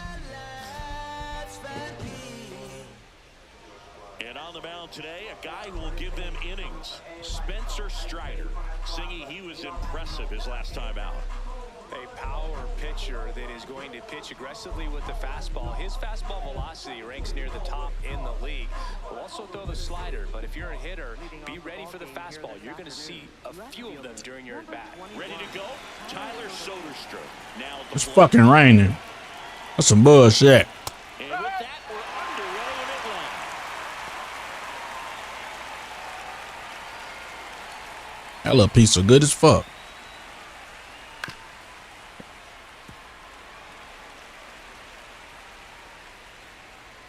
And on the mound today, a guy who will give them innings, Spencer Strider. Singy, he was impressive his last time out. A power pitcher that is going to pitch aggressively with the fastball. His fastball velocity ranks near the top in the league. Will also throw the slider, but if you're a hitter, be ready for the fastball. You're going to see a few of them during your at-bat. Ready to go? Tyler Soderstrom. Now it's fucking raining. That's some bullshit. And with that, we're underway in Atlanta. That little piece of good as fuck.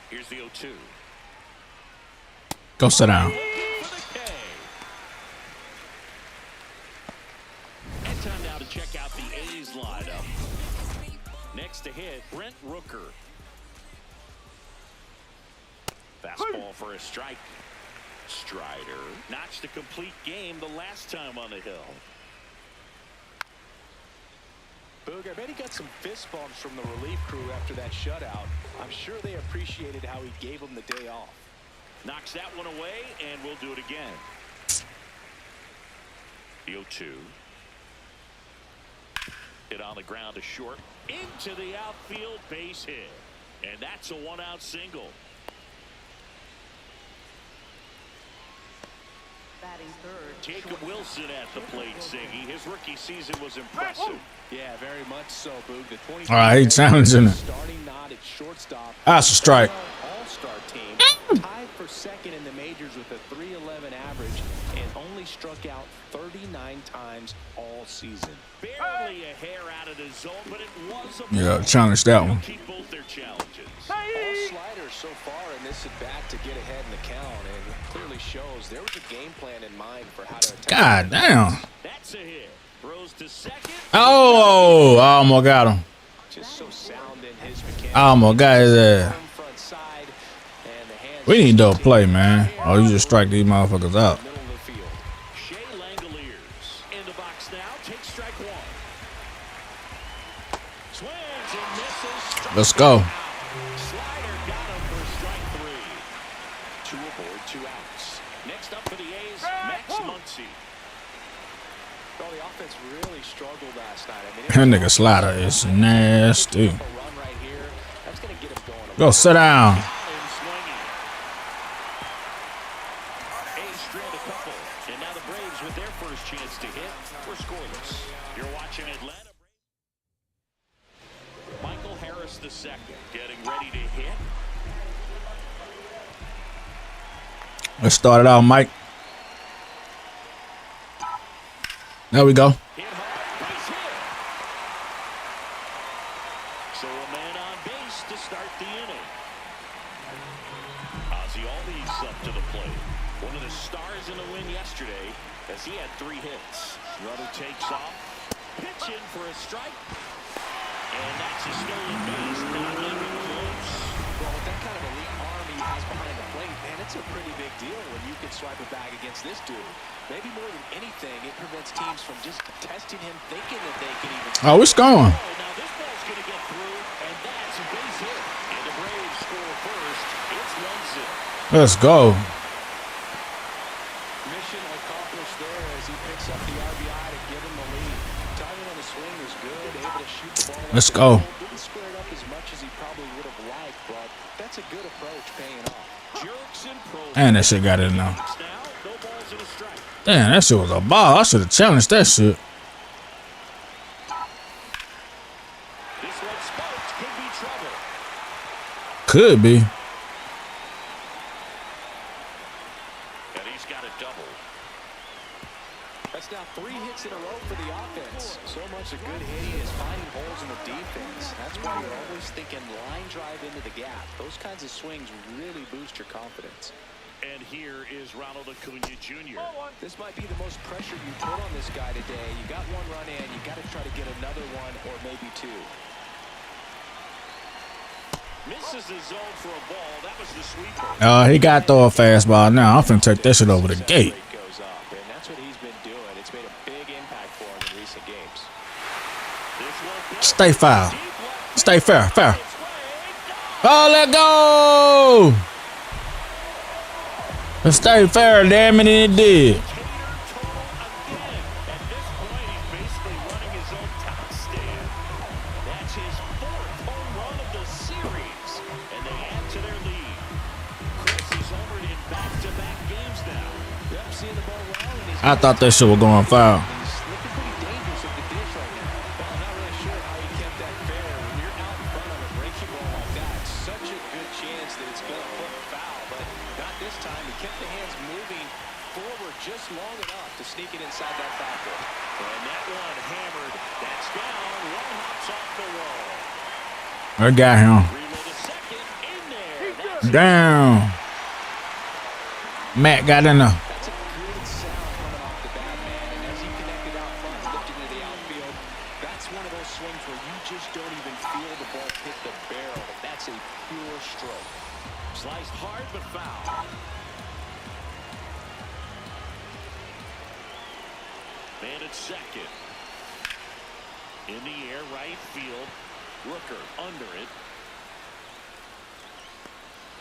Here's the 0-2. Go sit down. And time now to check out the A's lineup. Next to hit, Brent Rooker. Fastball for a strike. Strider notched a complete game the last time on the hill. Boog, I bet he got some fist bumps from the relief crew after that shutout. I'm sure they appreciated how he gave them the day off. Knocks that one away, and we'll do it again. The 0-2. Hit on the ground to short. Into the outfield, base hit. And that's a one-out single. Batting third. Jacob Wilson at the plate, Siggy. His rookie season was impressive. Yeah, very much so, Boog. The 20 All right, he challenging it. Starting nod at shortstop. That's a strike. All-star team tied for second in the majors with a .311 average and only struck out 39 times all season. Barely a hair out of the zone, but it was a Yeah, challenge that one. keep both their challenges. All sliders so far in this at bat to get ahead in the count, and it clearly shows there was a game plan in mind for how to attack. God damn. That's a hit. Throws to second. Oh, I almost got him. Just so sound in his mechanics. I almost got his ass. Front side, and the hands We need to play, man. Or you just strike these motherfuckers out. middle of the field. Shea Langoliers in the box now. Takes strike one. Swings and misses. Strike Let's go. Slider got him for strike three. 2 aboard, 2 outs. Next up for the A's, Max Muncy. Well, the offense really struggled last night. That nigga slider is nasty. A run right here. That's going to get him going. Go sit down. A's strand a couple, and now the Braves with their first chance to hit. We're scoreless. You're watching Atlanta. Michael Harris II getting ready to hit. Let's start it out, Mike. There we go. Hit hard, base hit. So a man on base to start the inning. Ozzie Albies up to the plate. One of the stars in the win yesterday as he had 3 hits. Runner takes off. Pitch in for a strike. And that's a stolen base. Not even close. Well, with that kind of elite arm he has behind the plate, man, it's a pretty big deal when you can swipe it back against this dude. Maybe more than anything, it prevents teams from just testing him, thinking that they can even... Oh, it's going. Now this ball's going to get through, and that's a base hit. And the Braves score first. It's 1-0. Let's go. Mission accomplished there as he picks up the RBI to give him the lead. Timing on the swing was good, able to shoot the ball. Let's go. Didn't square it up as much as he probably would have liked, but that's a good approach paying off. Jerks and pros. And that shit got in now. Now, no balls and a strike. Damn, that shit was a ball. I should have challenged that shit. This one sparks could be trouble. Could be. And he's got a double. That's now 3 hits in a row for the offense. So much of good hitting is finding holes in the defense. That's why you're always thinking line drive into the gap. Those kinds of swings really boost your confidence. And here is Ronald Acuna Jr. This might be the most pressure you put on this guy today. You got 1 run in, you got to try to get another one or maybe 2. Misses his zone for a ball. That was the sweeper. He got to throw a fastball now. I'm finna take that shit over the gate. Goes up, and that's what he's been doing. It's made a big impact for him in recent games. Stay foul. Stay fair. Fair. Oh, let go. Let's stay fair, damn it, and it did. I thought that shit was going foul. I got him. Damn. Matt got in there. That's a good sound coming off the bat, man. And as he connected out front, lifted into the outfield, that's one of those swings where you just don't even feel the ball hit the barrel. That's a pure stroke. Sliced hard but foul. Man at second. In the air, right field. Rooker under it.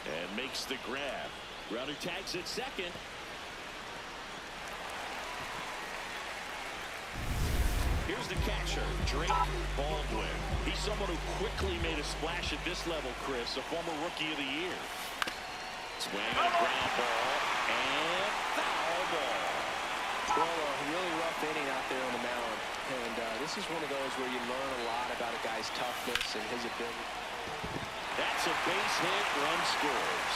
And makes the grab. Runner tags at second. Here's the catcher, Drake Baldwin. He's someone who quickly made a splash at this level, Chris, a former Rookie of the Year. Swing and a ground ball, and foul ball. Well, a really rough inning out there on the mound. And this is one of those where you learn a lot about a guy's toughness and his ability. That's a base hit, run scores.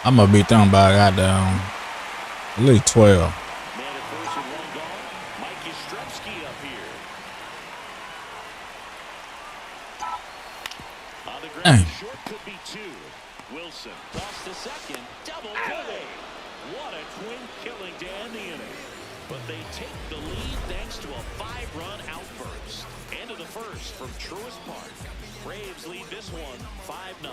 I'm gonna beat them by goddamn at least 12. Man at first with 1 gone. Mike Yastrzemski up here. On the ground, short could be 2. Wilson toss to second, double play. What a twin killing to end the inning. But they take the lead thanks to a 5-run outburst. End of the first from Truist Park. Braves lead this one 5-0.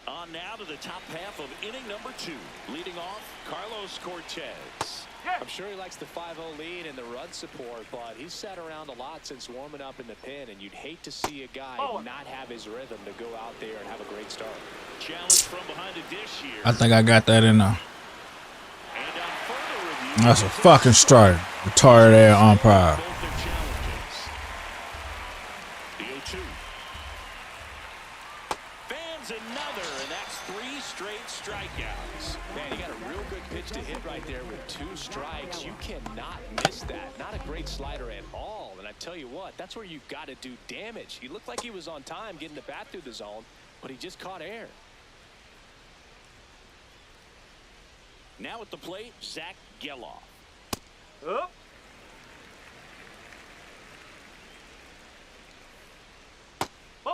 On now to the top half of inning number 2. Leading off, Carlos Cortez. I'm sure he likes the 5-0 lead and the run support, but he's sat around a lot since warming up in the pen, and you'd hate to see a guy not have his rhythm to go out there and have a great start. Challenge from behind the dish here. I think I got that in there. That's a fucking strike. Retarded air umpire. The 0-2. Fans another, and that's 3 straight strikeouts. Man, you got a real good pitch to hit right there with 2 strikes. You cannot miss that. Not a great slider at all. And I tell you what, that's where you've got to do damage. He looked like he was on time getting the bat through the zone, but he just caught air. Now at the plate, Zach Geloff. Oh.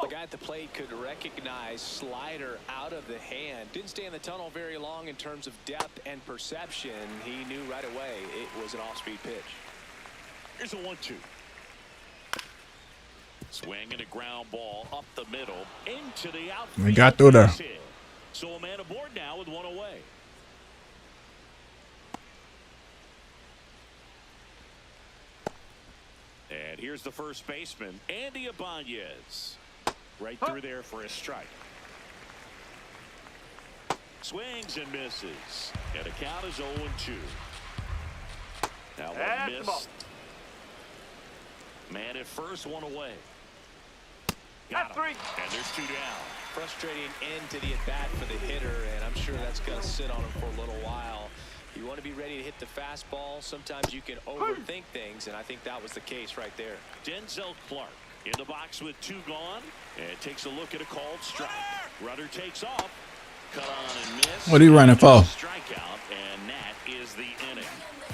The guy at the plate could recognize slider out of the hand. Didn't stay in the tunnel very long in terms of depth and perception. He knew right away it was an off-speed pitch. Here's a 1-2. Swing and a ground ball up the middle into the outfield. We got through there. So a man aboard now with 1 away. And here's the first baseman, Andy Ibanez. Right through there for a strike. Swings and misses. And the count is 0-2. Now one missed. Man at first, 1 away. Got him. And there's 2 down. Frustrating end to the at-bat for the hitter, and I'm sure that's going to sit on him for a little while. You want to be ready to hit the fastball. Sometimes you can overthink things, and I think that was the case right there. Denzel Clark in the box with 2 gone, and takes a look at a called strike. Runner takes off. Cut on and miss. What are you running for? Strikeout, and that is the inning.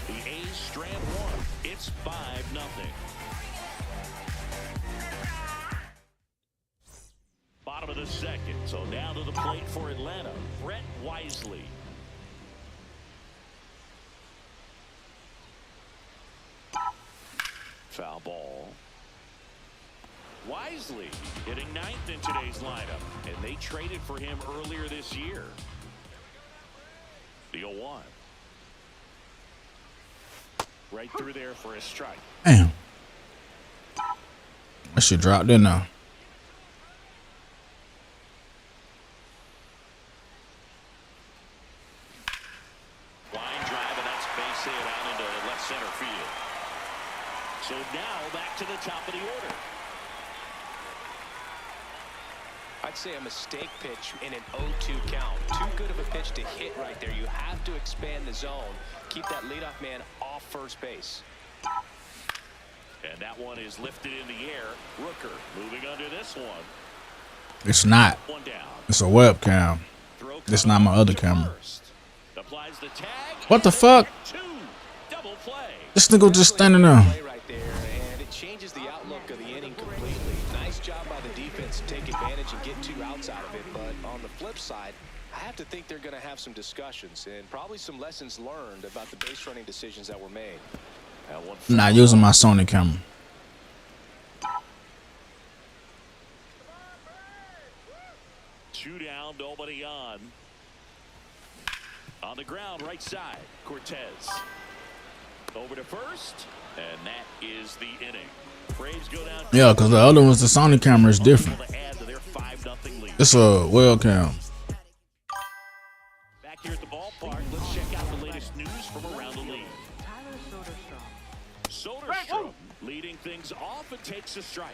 The A's strand 1. It's 5-0. Bottom of the second, so down to the plate for Atlanta, Brett Wisely. Foul ball. Wisely hitting 9th in today's lineup, and they traded for him earlier this year. The 0-1. Right through there for a strike. Damn. That shit dropped in now. Line drive, and that's base hit out into left center field. So now back to the top of the order. I'd say a mistake pitch in an 0-2 count. Too good of a pitch to hit right there. You have to expand the zone. Keep that leadoff man off first base. And that one is lifted in the air. Rooker moving under this one. It's not. 1 down. It's a webcam. It's not my other camera. Applies the tag. What the fuck? 2. Double play. This nigga just standing there. Right there, and it changes the outlook of the inning completely. Nice job by the defense to take advantage and get 2 outs out of it. But on the flip side, I have to think they're going to have some discussions and probably some lessons learned about the base running decisions that were made. I'm not using my Sony camera. Two down, nobody on. On the ground, right side, Cortez. Over to first, and that is the inning. Braves go down. Yeah, because the other one's the Sony camera is different. It's a webcam. Back here at the ballpark, let's check out the latest news from around the league. Soderstrom leading things off and takes a strike.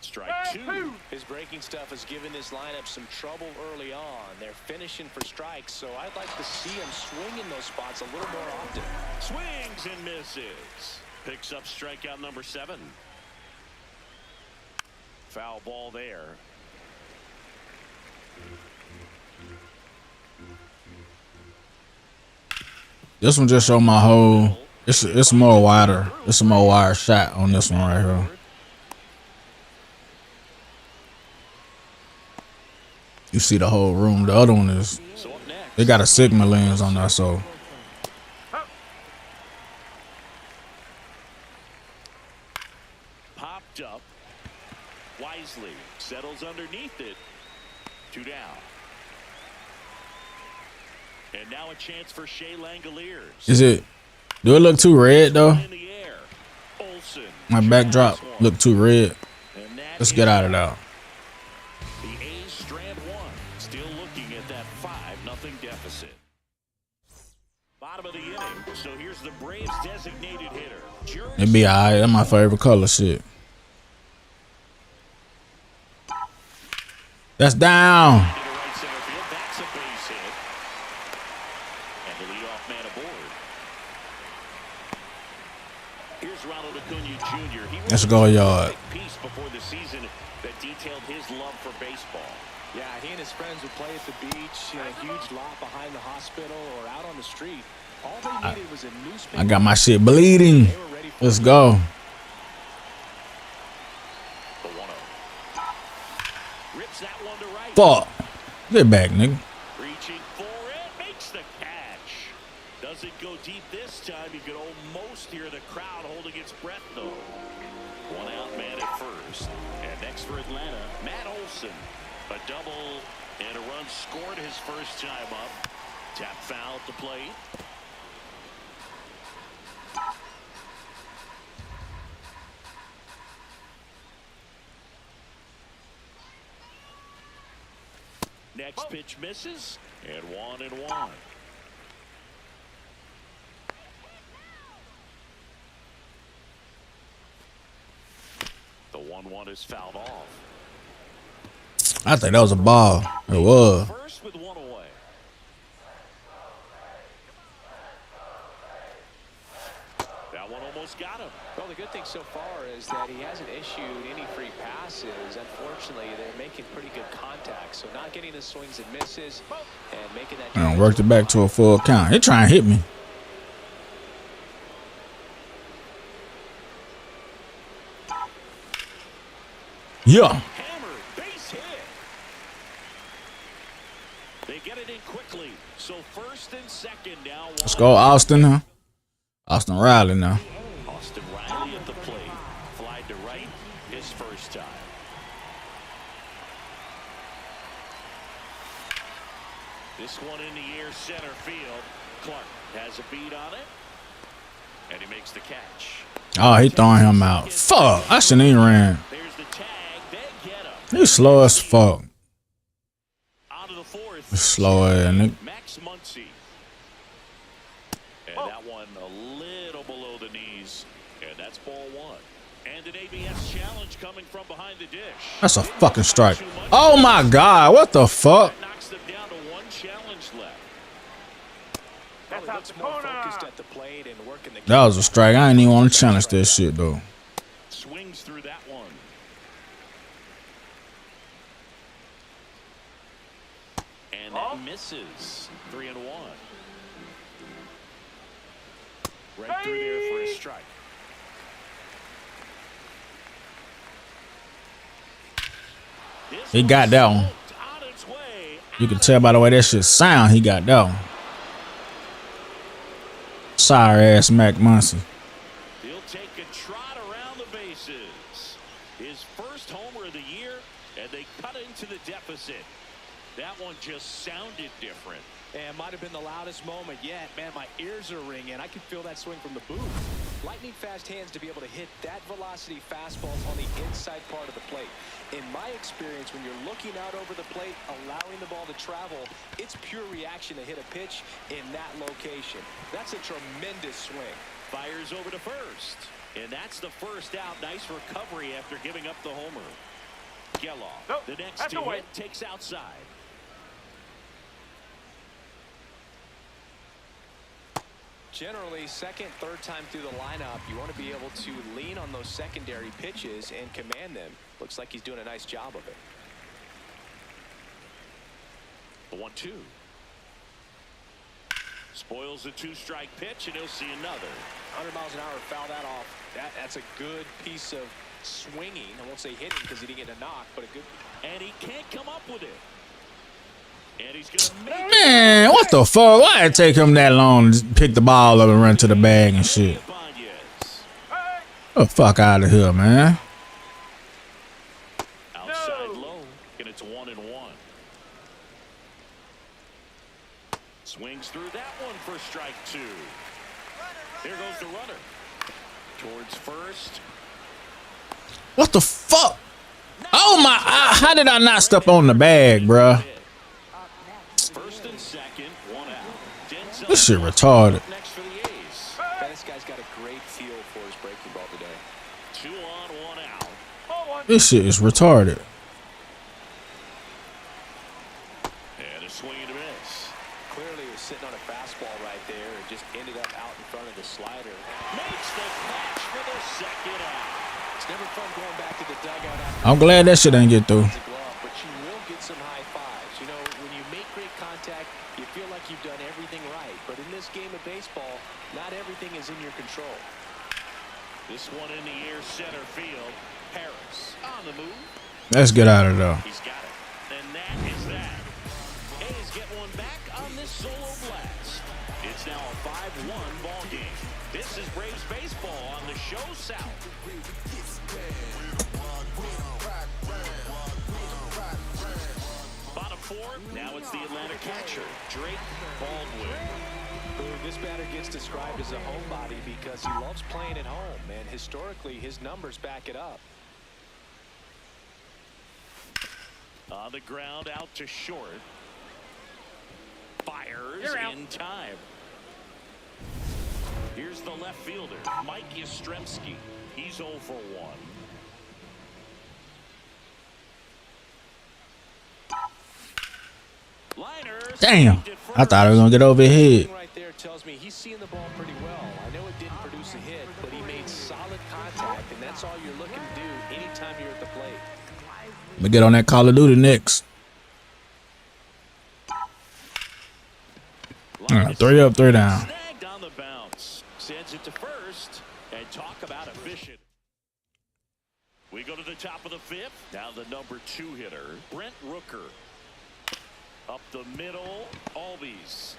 Strike 2. His breaking stuff has given this lineup some trouble early on. They're finishing for strikes, so I'd like to see him swing in those spots a little more often. Swings and misses. Picks up strikeout number 7. Foul ball there. This one just showed my whole. It's more wider. It's a more wide shot on this one right here. You see the whole room. The other one is. They got a Sigma lens on that, so. Popped up. Wisely settles underneath it. 2 down. And now a chance for Shea Langoliers. Is it? Do it look too red though? In the air. Olsen. My backdrop look too red. Let's get out of there. The A's strand one. Still looking at that 5-0 deficit. Bottom of the inning. So here's the Braves designated hitter. It be alright. That's my favorite color shit. That's down. That's a base hit. And the leadoff man aboard. Here's Ronald Acuna Jr. He Let's go, yard. Piece before the season that detailed his love for baseball. Yeah, he and his friends would play at the beach in a huge lot behind the hospital or out on the street. All they needed was a newspaper. I got my shit bleeding. Let's go. The 1-0. Rips that one to right. Fuck. Get back, nigga. Reaching for it, makes the catch. Doesn't go deep this time. You could almost hear the crowd holding its breath, though. One out man at first. And next for Atlanta, Matt Olson. A double and a run scored his first time up. Tap foul at the plate. Next pitch misses, and 1-1. The 1-1 is fouled off. I think that was a ball. It was. First with one away. That one almost got him. Well, the good thing so far is that he hasn't issued any free passes. Unfortunately, they're making pretty good contact. So not getting the swings and misses and making that. I worked it back to a full count. He trying to hit me. Yeah. Hammered, base hit. They get it in quickly. So first and second now. Let's go, Austin, huh? Austin Riley now. Austin Riley at the plate. Flied to right his first time. This one in the air center field. Clark has a beat on it. And he makes the catch. Oh, he throwing him out. Fuck. I shouldn't even ran. There's the tag. They get him. He's slow as fuck. Out of the fourth. Slow ass nigga. Max Muncy. And that one a little below the knees. And that's ball one. And an ABS challenge coming from behind the dish. That's a fucking strike. Oh my God. What the fuck? Knocks them down to one challenge left. That's out the corner. Focused at the plate and working the. That was a strike. I ain't even want to challenge that shit though. Swings through that one. And that misses. 3-1. Right through there for a strike. He got that one. You can tell by the way that shit sound. He got that one. Sorry ass Mac Muncy. He'll take a trot around the bases. His first homer of the year, and they cut into the deficit. That one just sounded different. And might have been the loudest moment yet. Man, my ears are ringing. I can feel that swing from the booth. Lightning fast hands to be able to hit that velocity fastball on the inside part of the plate. In my experience, when you're looking out over the plate, allowing the ball to travel, it's pure reaction to hit a pitch in that location. That's a tremendous swing. Fires over to first. And that's the first out. Nice recovery after giving up the homer. Geloff, the next to hit, takes outside. Generally, second, third time through the lineup, you want to be able to lean on those secondary pitches and command them. Looks like he's doing a nice job of it. The 1-2. Spoils the two-strike pitch, and he'll see another. 100 miles an hour, foul that off. That's a good piece of swinging. I won't say hitting because he didn't get a knock, but a good. And he can't come up with it. And he's gonna make Man, what the fuck? Why it take him that long to pick the ball up and run to the bag and shit? Get the fuck out of here, man. Outside low, and it's 1-1. Swings through that one for strike 2. Here goes the runner. Towards first. What the fuck? Oh my! How did I not step on the bag, bruh? First and second, 1 out. This shit retarded. Next for the A's. This guy's got a great feel for his breaking ball today. 2 on, 1 out. This shit is retarded. And a swing and a miss. Clearly, he was sitting on a fastball right there and just ended up out in front of the slider. Makes the catch for the second out. It's never fun going back to the dugout after. I'm glad that shit didn't get through. But you will get some high fives. You know, when you make great contact, you feel like you've done everything right. But in this game of baseball, not everything is in your control. This one in the air, center field. Harris on the move. Let's get out of there. He's got it. And that is that. A's get one back on this solo blast. It's now a 5-1 ball game. This is Braves baseball on the Show South. Bottom 4. Now it's the Atlanta catcher, Drake Baldwin. This batter gets described as a homebody because he loves playing at home, and historically his numbers back it up. On the ground, out to short. Fires in time. Here's the left fielder, Mike Yastrzemski. He's 0 for 1. Liners. Damn. I thought I was gonna get over his head. Right there tells me he's seeing the ball pretty well. I know it didn't produce a hit, but he made solid contact, and that's all you're looking to do anytime you're at the plate. We get on that Call of Duty next. 3 up, 3 down. Snagged on the bounce. Sends it to first. And talk about efficient. We go to the top of the 5th. Now the number 2 hitter, Brent Rooker. Up the middle, Albies.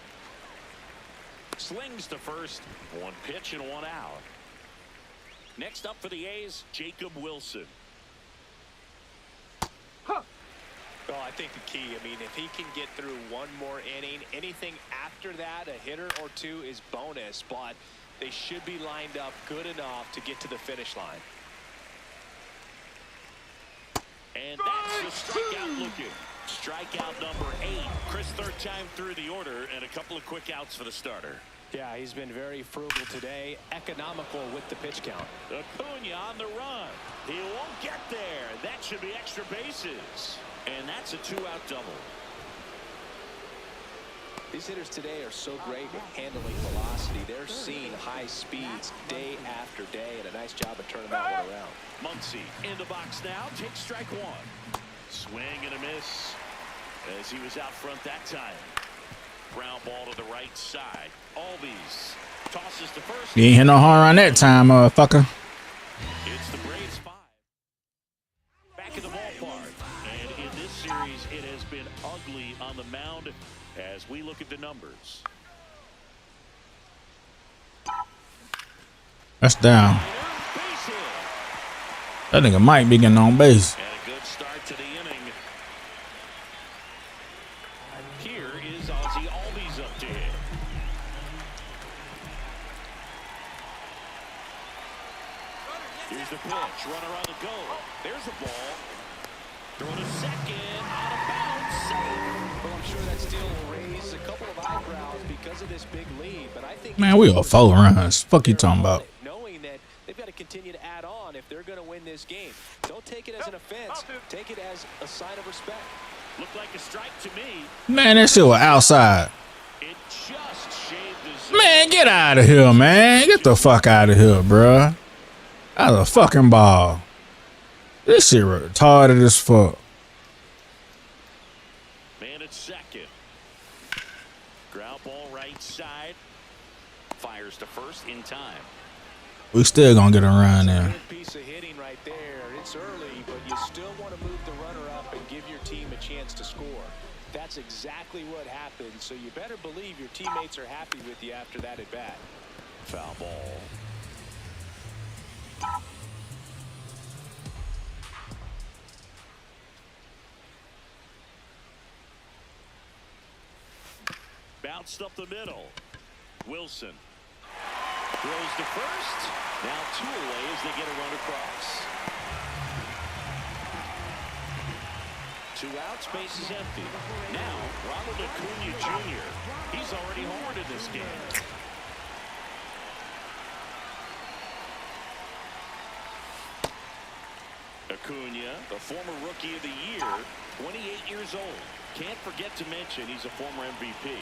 Slings to first. 1 pitch and 1 out. Next up for the A's, Jacob Wilson. Well, I think the key, I mean, if he can get through 1 more inning, anything after that, a hitter or 2 is bonus, but they should be lined up good enough to get to the finish line. And that's the strikeout looking. Strikeout number 8. Chris, 3rd time through the order, and a couple of quick outs for the starter. Yeah, he's been very frugal today, economical with the pitch count. Acuna on the run. He won't get there. That should be extra bases. And that's a 2-out double. These hitters today are so great with handling velocity. They're seeing high speeds day after day, and a nice job of turning that one around. Muncy in the box now. Takes strike 1. Swing and a miss as he was out front that time. Ground ball to the right side. Albies tosses to first. You ain't hit no hard on that time, motherfucker. It's the Braves 5. Back in the ballpark. And in this series, it has been ugly on the mound as we look at the numbers. That's down. That nigga might be getting on base. And a good start to the inning. Here is Ozzie Albies up to hit. Here's the pitch. Runner on the go. There's the ball. Throw to second. Out of bounds. Safe. Well, I'm sure that steal will raise a couple of eyebrows because of this big lead, but I think Man, we are 4 runs. Fuck you talking about? Knowing that they've got to continue to add on if they're going to win this game. Don't take it as an offense. Take it as a sign of respect. Looked like a strike to me. Man, that shit was outside. It just shaved his. Man, get out of here, man. Get the fuck out of here, bruh. That's a fucking ball. This shit retarded as fuck. Man at second. Ground ball right side. Fires to first in time. We still gonna get a run there. Good piece of hitting right there. It's early, but you still want to move the runner up and give your team a chance to score. That's exactly what happened, so you better believe your teammates are happy with you after that at bat. Foul ball. bounced up the middle. Wilson throws to first. Now 2 away as they get a run across. 2 outs, base is empty. Now Ronald Acuna Jr. He's already homered in this game. Acuna, the former Rookie of the Year, 28 years old. Can't forget to mention he's a former MVP.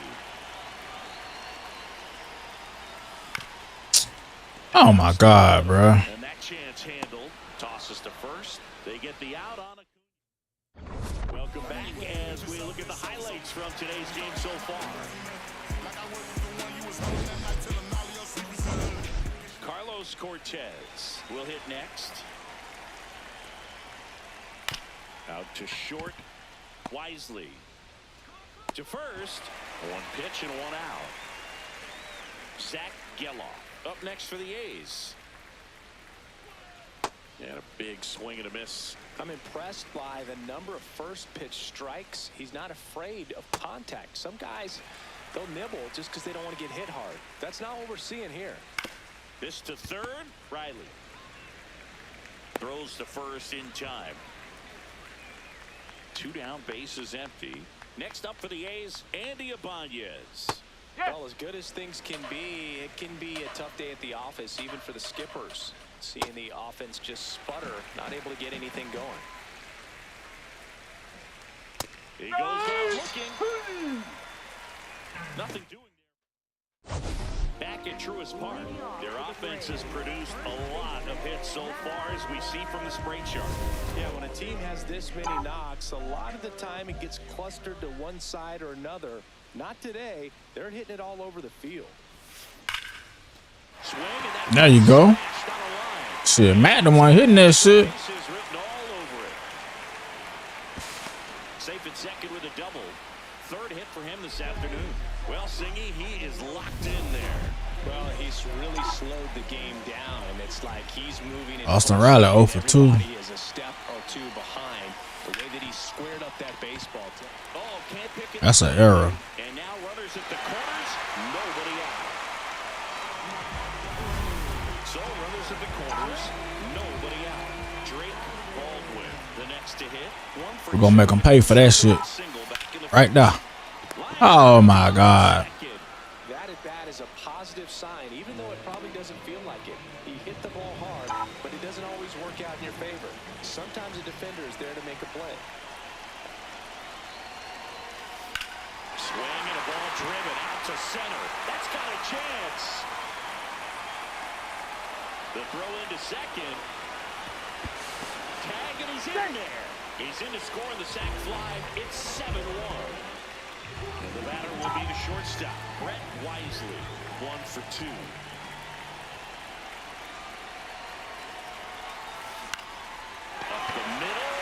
Oh my God, bro. And that chance handled. Tosses to first. They get the out on Acuna. Welcome back as we look at the highlights from today's game so far. Carlos Cortez will hit next. Out to short. Wisely to first. 1 pitch and 1 out. Zach Geloff up next for the A's. And a big swing and a miss. I'm impressed by the number of first pitch strikes. He's not afraid of contact. Some guys, they'll nibble just because they don't want to get hit hard. That's not what we're seeing here. This to third. Riley throws to first in time. 2 down, bases empty. Next up for the A's, Andy Ibanez. Well, as good as things can be, it can be a tough day at the office, even for the skippers. Seeing the offense just sputter, not able to get anything going. He goes down looking. Nothing doing there. Back at Truist Park, their offense has produced a lot of hits so far, as we see from the spray chart. Yeah, when a team has this many knocks, a lot of the time it gets clustered to one side or another. Not today. They're hitting it all over the field. Swing, and There you go. Shit, Matt the one hitting that shit. Written all over it. Safe at second with a double. 3rd hit for him this afternoon. Well, Singy, he is locked in there. Well, he's really slowed the game down, and it's like he's moving. Austin Riley 0 for 2. He is a step or 2 behind. The way that he squared up that baseball. Can't pick it. That's an error. And now runners at the corners. Nobody out. So runners at the corners. Nobody out. Drake Baldwin, the next to hit. 1 for We're gonna make him pay for that shit. Right there. Oh my God. That at bat is a positive sign, even though it probably doesn't feel like it. He hit the ball hard, but it doesn't always work out in your favor. Sometimes a defender is there to make a play. Swing and a ball driven out to center. That's got a chance. The throw into second. Tag, and he's in there. He's in to score in the sac fly. It's 7-1. And the batter will be the shortstop, Brett Wisely. 1 for 2. Up the middle.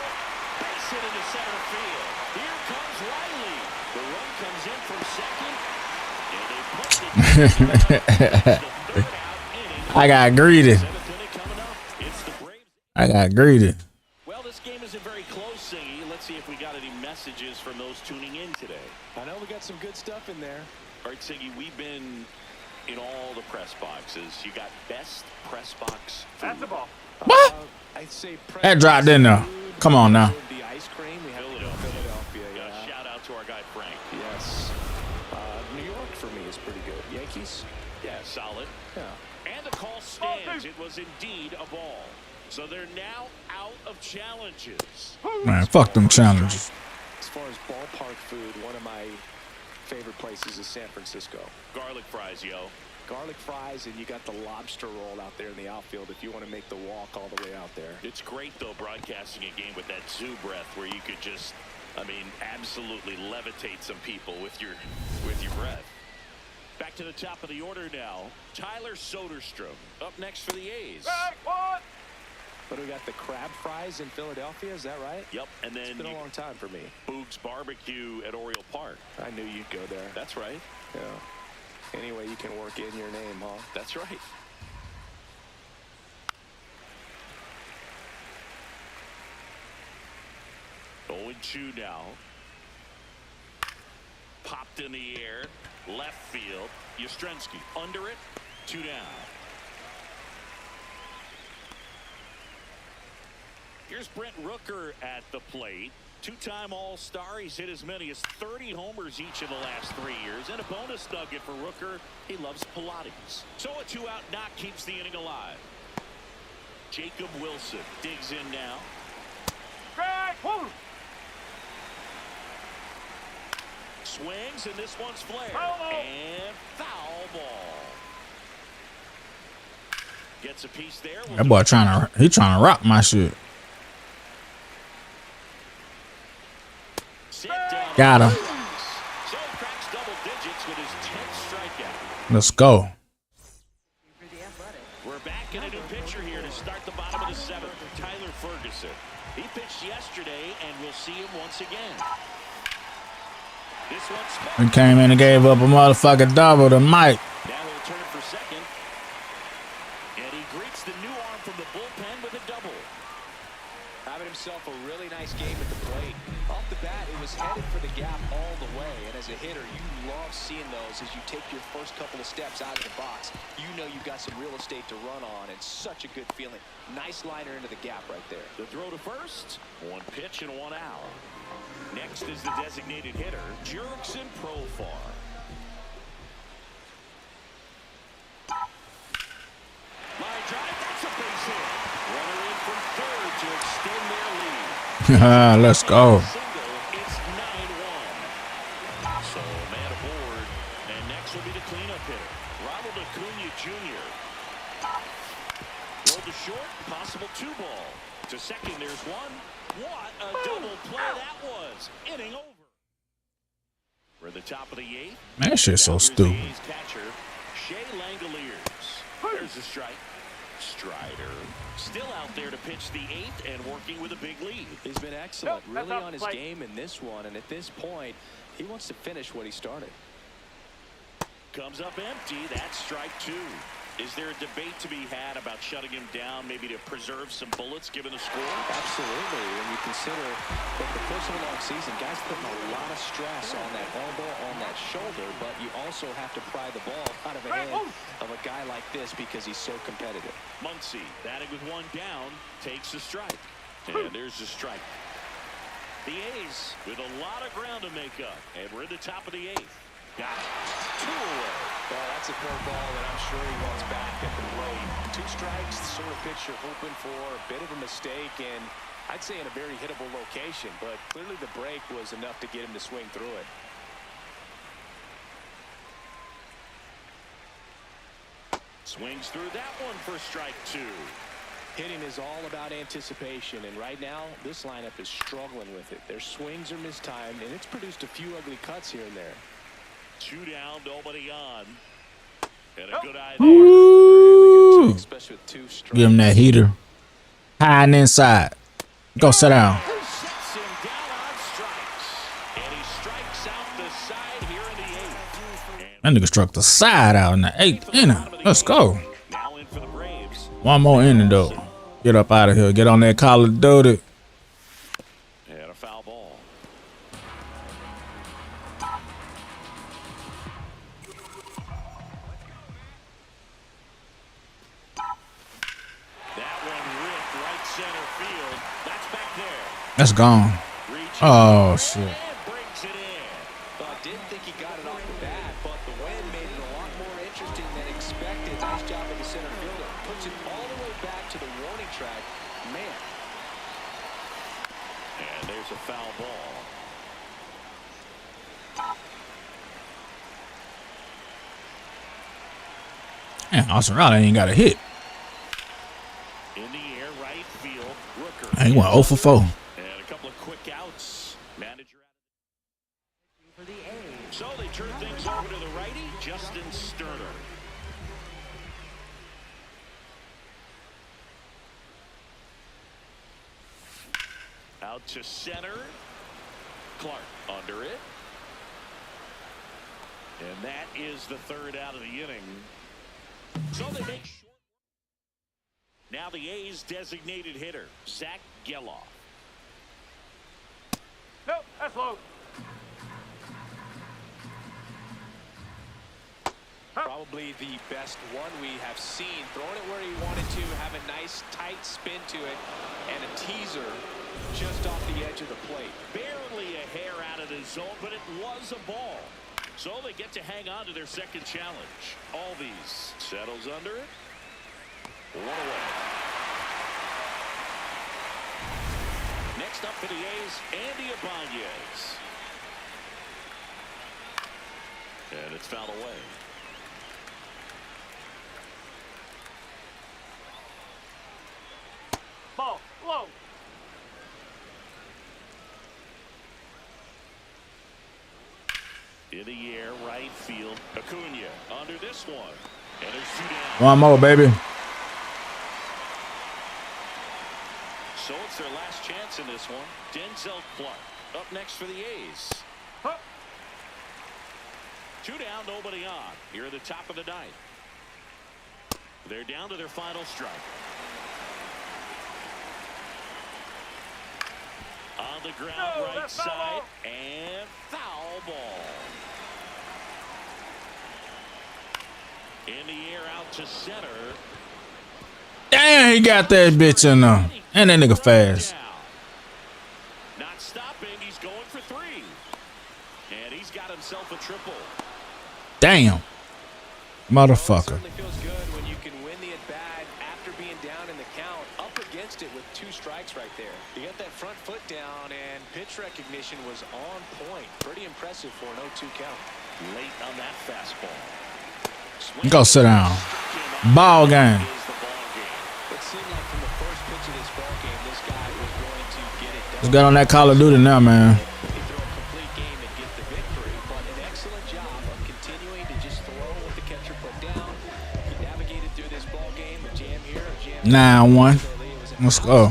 Base hit into center field. Here comes Riley. The run comes in from second. And they put it. I got greedy. I got greedy. Well, this game isn't very close, Singy. Let's see if we got any messages from those tuning in today. I know we got some good stuff in there. All right, Singy, we've been in all the press boxes. You got best press box food. That's the ball. What? I'd say That dropped in there. Come on now. The ice cream. We have Philadelphia. yeah. Shout out to our guy Frank. Yes. New York for me is pretty good. Yankees. Yeah, solid. Yeah. And the call stands. It was indeed a ball. So they're now out of challenges. Man, fuck them challenges. As far as ballpark food, one of my favorite places is San Francisco. Garlic fries, yo. Garlic fries, and you got the lobster roll out there in the outfield if you want to make the walk all the way out there. It's great, though, broadcasting a game with that zoo breath where you could just, I mean, absolutely levitate some people with your breath. Back to the top of the order now. Tyler Soderstrom up next for the A's. But we got the crab fries in Philadelphia, is that right? Yep, and then it's been a long time for me. Boog's Barbecue at Oriole Park. I knew you'd go there. That's right. Yeah. Anyway, you can work in your name, huh? That's right. Oh, and 2 now. Popped in the air. Left field. Yastrzemski under it. 2 down. Here's Brent Rooker at the plate. Two-time All-Star. He's hit as many as 30 homers each in the last 3 years. And a bonus nugget for Rooker, he loves Pilates. So a 2-out knock keeps the inning alive. Jacob Wilson digs in now. Swings, and this one's flared. And foul ball. Gets a piece there. That boy trying to rock my shit. Got him. Let's go. We're back in a new pitcher here to start the bottom of the 7th. Tyler Ferguson. He pitched yesterday, and we'll see him once again. This one's He came in and gave up a motherfucking double to Mike. Now he'll turn for second. And he greets the new arm from the bullpen with a double. Having himself a really nice game at the plate. Off the bat, it was headed for the gap all the way. And as a hitter, you love seeing those as you take your first couple of steps out of the box. You know you've got some real estate to run on. It's such a good feeling. Nice liner into the gap right there. The throw to first. 1 pitch and 1 out. Next is the designated hitter, Jurickson Profar. Line drive, that's a base hit. Runner in from third to extend their lead. Let's go. It's 9-1. So man aboard, and next will be the cleanup hitter, Ronald Acuna Jr. Roll to short, possible 2-ball. To second, there's 1. What a double play that was. Inning over. We're at the top of the 8th. That shit's so stupid. Catcher, Shea Langoliers. There's a strike. Strider still out there to pitch the 8th and working with a big lead. He's been excellent, really on his game in this one. And at this point, he wants to finish what he started. Comes up empty. That's strike 2. Is there a debate to be had about shutting him down, maybe to preserve some bullets given the score? Absolutely. When you consider that the first of a long season, guys putting a lot of stress on that elbow, on that shoulder, but you also have to pry the ball out of the hand of a guy like this because he's so competitive. Muncy, batting with 1 down, takes the strike. And there's the strike. The A's with a lot of ground to make up, and we're at the top of the 8th. Got it. 2 away. Well, that's a curveball that I'm sure he wants back at the plate. 2 strikes, the sort of pitch you're hoping for, a bit of a mistake, and I'd say in a very hittable location, but clearly the break was enough to get him to swing through it. Swings through that one for strike 2. Hitting is all about anticipation, and right now this lineup is struggling with it. Their swings are mistimed, and it's produced a few ugly cuts here and there. 2 down, nobody on. And a good eye there. Really good, especially with 2 strikes. Give him that heater. High and inside. Go sit down. Sets him down on strikes. And he strikes out the side here in the 8th. That nigga struck the side out in the 8th inning. Let's go. Now in for the Braves. 1 more inning though. Get up out of here. Get on that Call of Duty. And a foul ball. That's gone. Oh shit. Didn't think he got it off the bat, but the wind made it a lot more interesting than expected. Nice job of the center fielder. Puts it all the way back to the warning track. Man. And there's a foul ball. Man, Austin Riley ain't got a hit. In the air, right field. Rooker. He went 0 for 4. And a couple of quick outs. Manager. So they turn things over to the righty, Justin Sterner. Out to center. Clark under it. And that is the 3rd out of the inning. So they make short. Now the A's designated hitter, Zach Geloff. Nope, that's low. probably the best one we have seen. Throwing it where he wanted to, have a nice tight spin to it, and a teaser just off the edge of the plate. Barely a hair out of the zone, but it was a ball. So they get to hang on to their second challenge. Albies settles under it. One away. Next up for the A's, Andy Ibanez. And it's fouled away. Ball, low. In the air, right field. Acuna under this one. And there's two down. One more, baby. So it's their last chance in this one. Denzel Clark up next for the A's. Huh. Two down, nobody on. Here at the top of the ninth. They're down to their final strike. On the ground, right side, and foul ball. In the air, out to center. Damn, he got that bitch in there. And that nigga fast. Not stopping, he's going for three. And he's got himself a triple. Damn. Motherfucker. It certainly feels good when you can win the at-bat after being down in the count, up against it with 2 strikes right there. You got that front foot down, and pitch recognition was on point. Pretty impressive for an 0-2 count. Late on that fastball. Go sit down. Ball game. It seemed like from the first pitch of this ball game, this guy was going to get it done. Just got on that Call of Duty now, man. He threw a complete game and get the victory, but an excellent job of continuing to just throw what the catcher put down. He navigated through this ball game, a jam here, a jam 9-1. Let's go.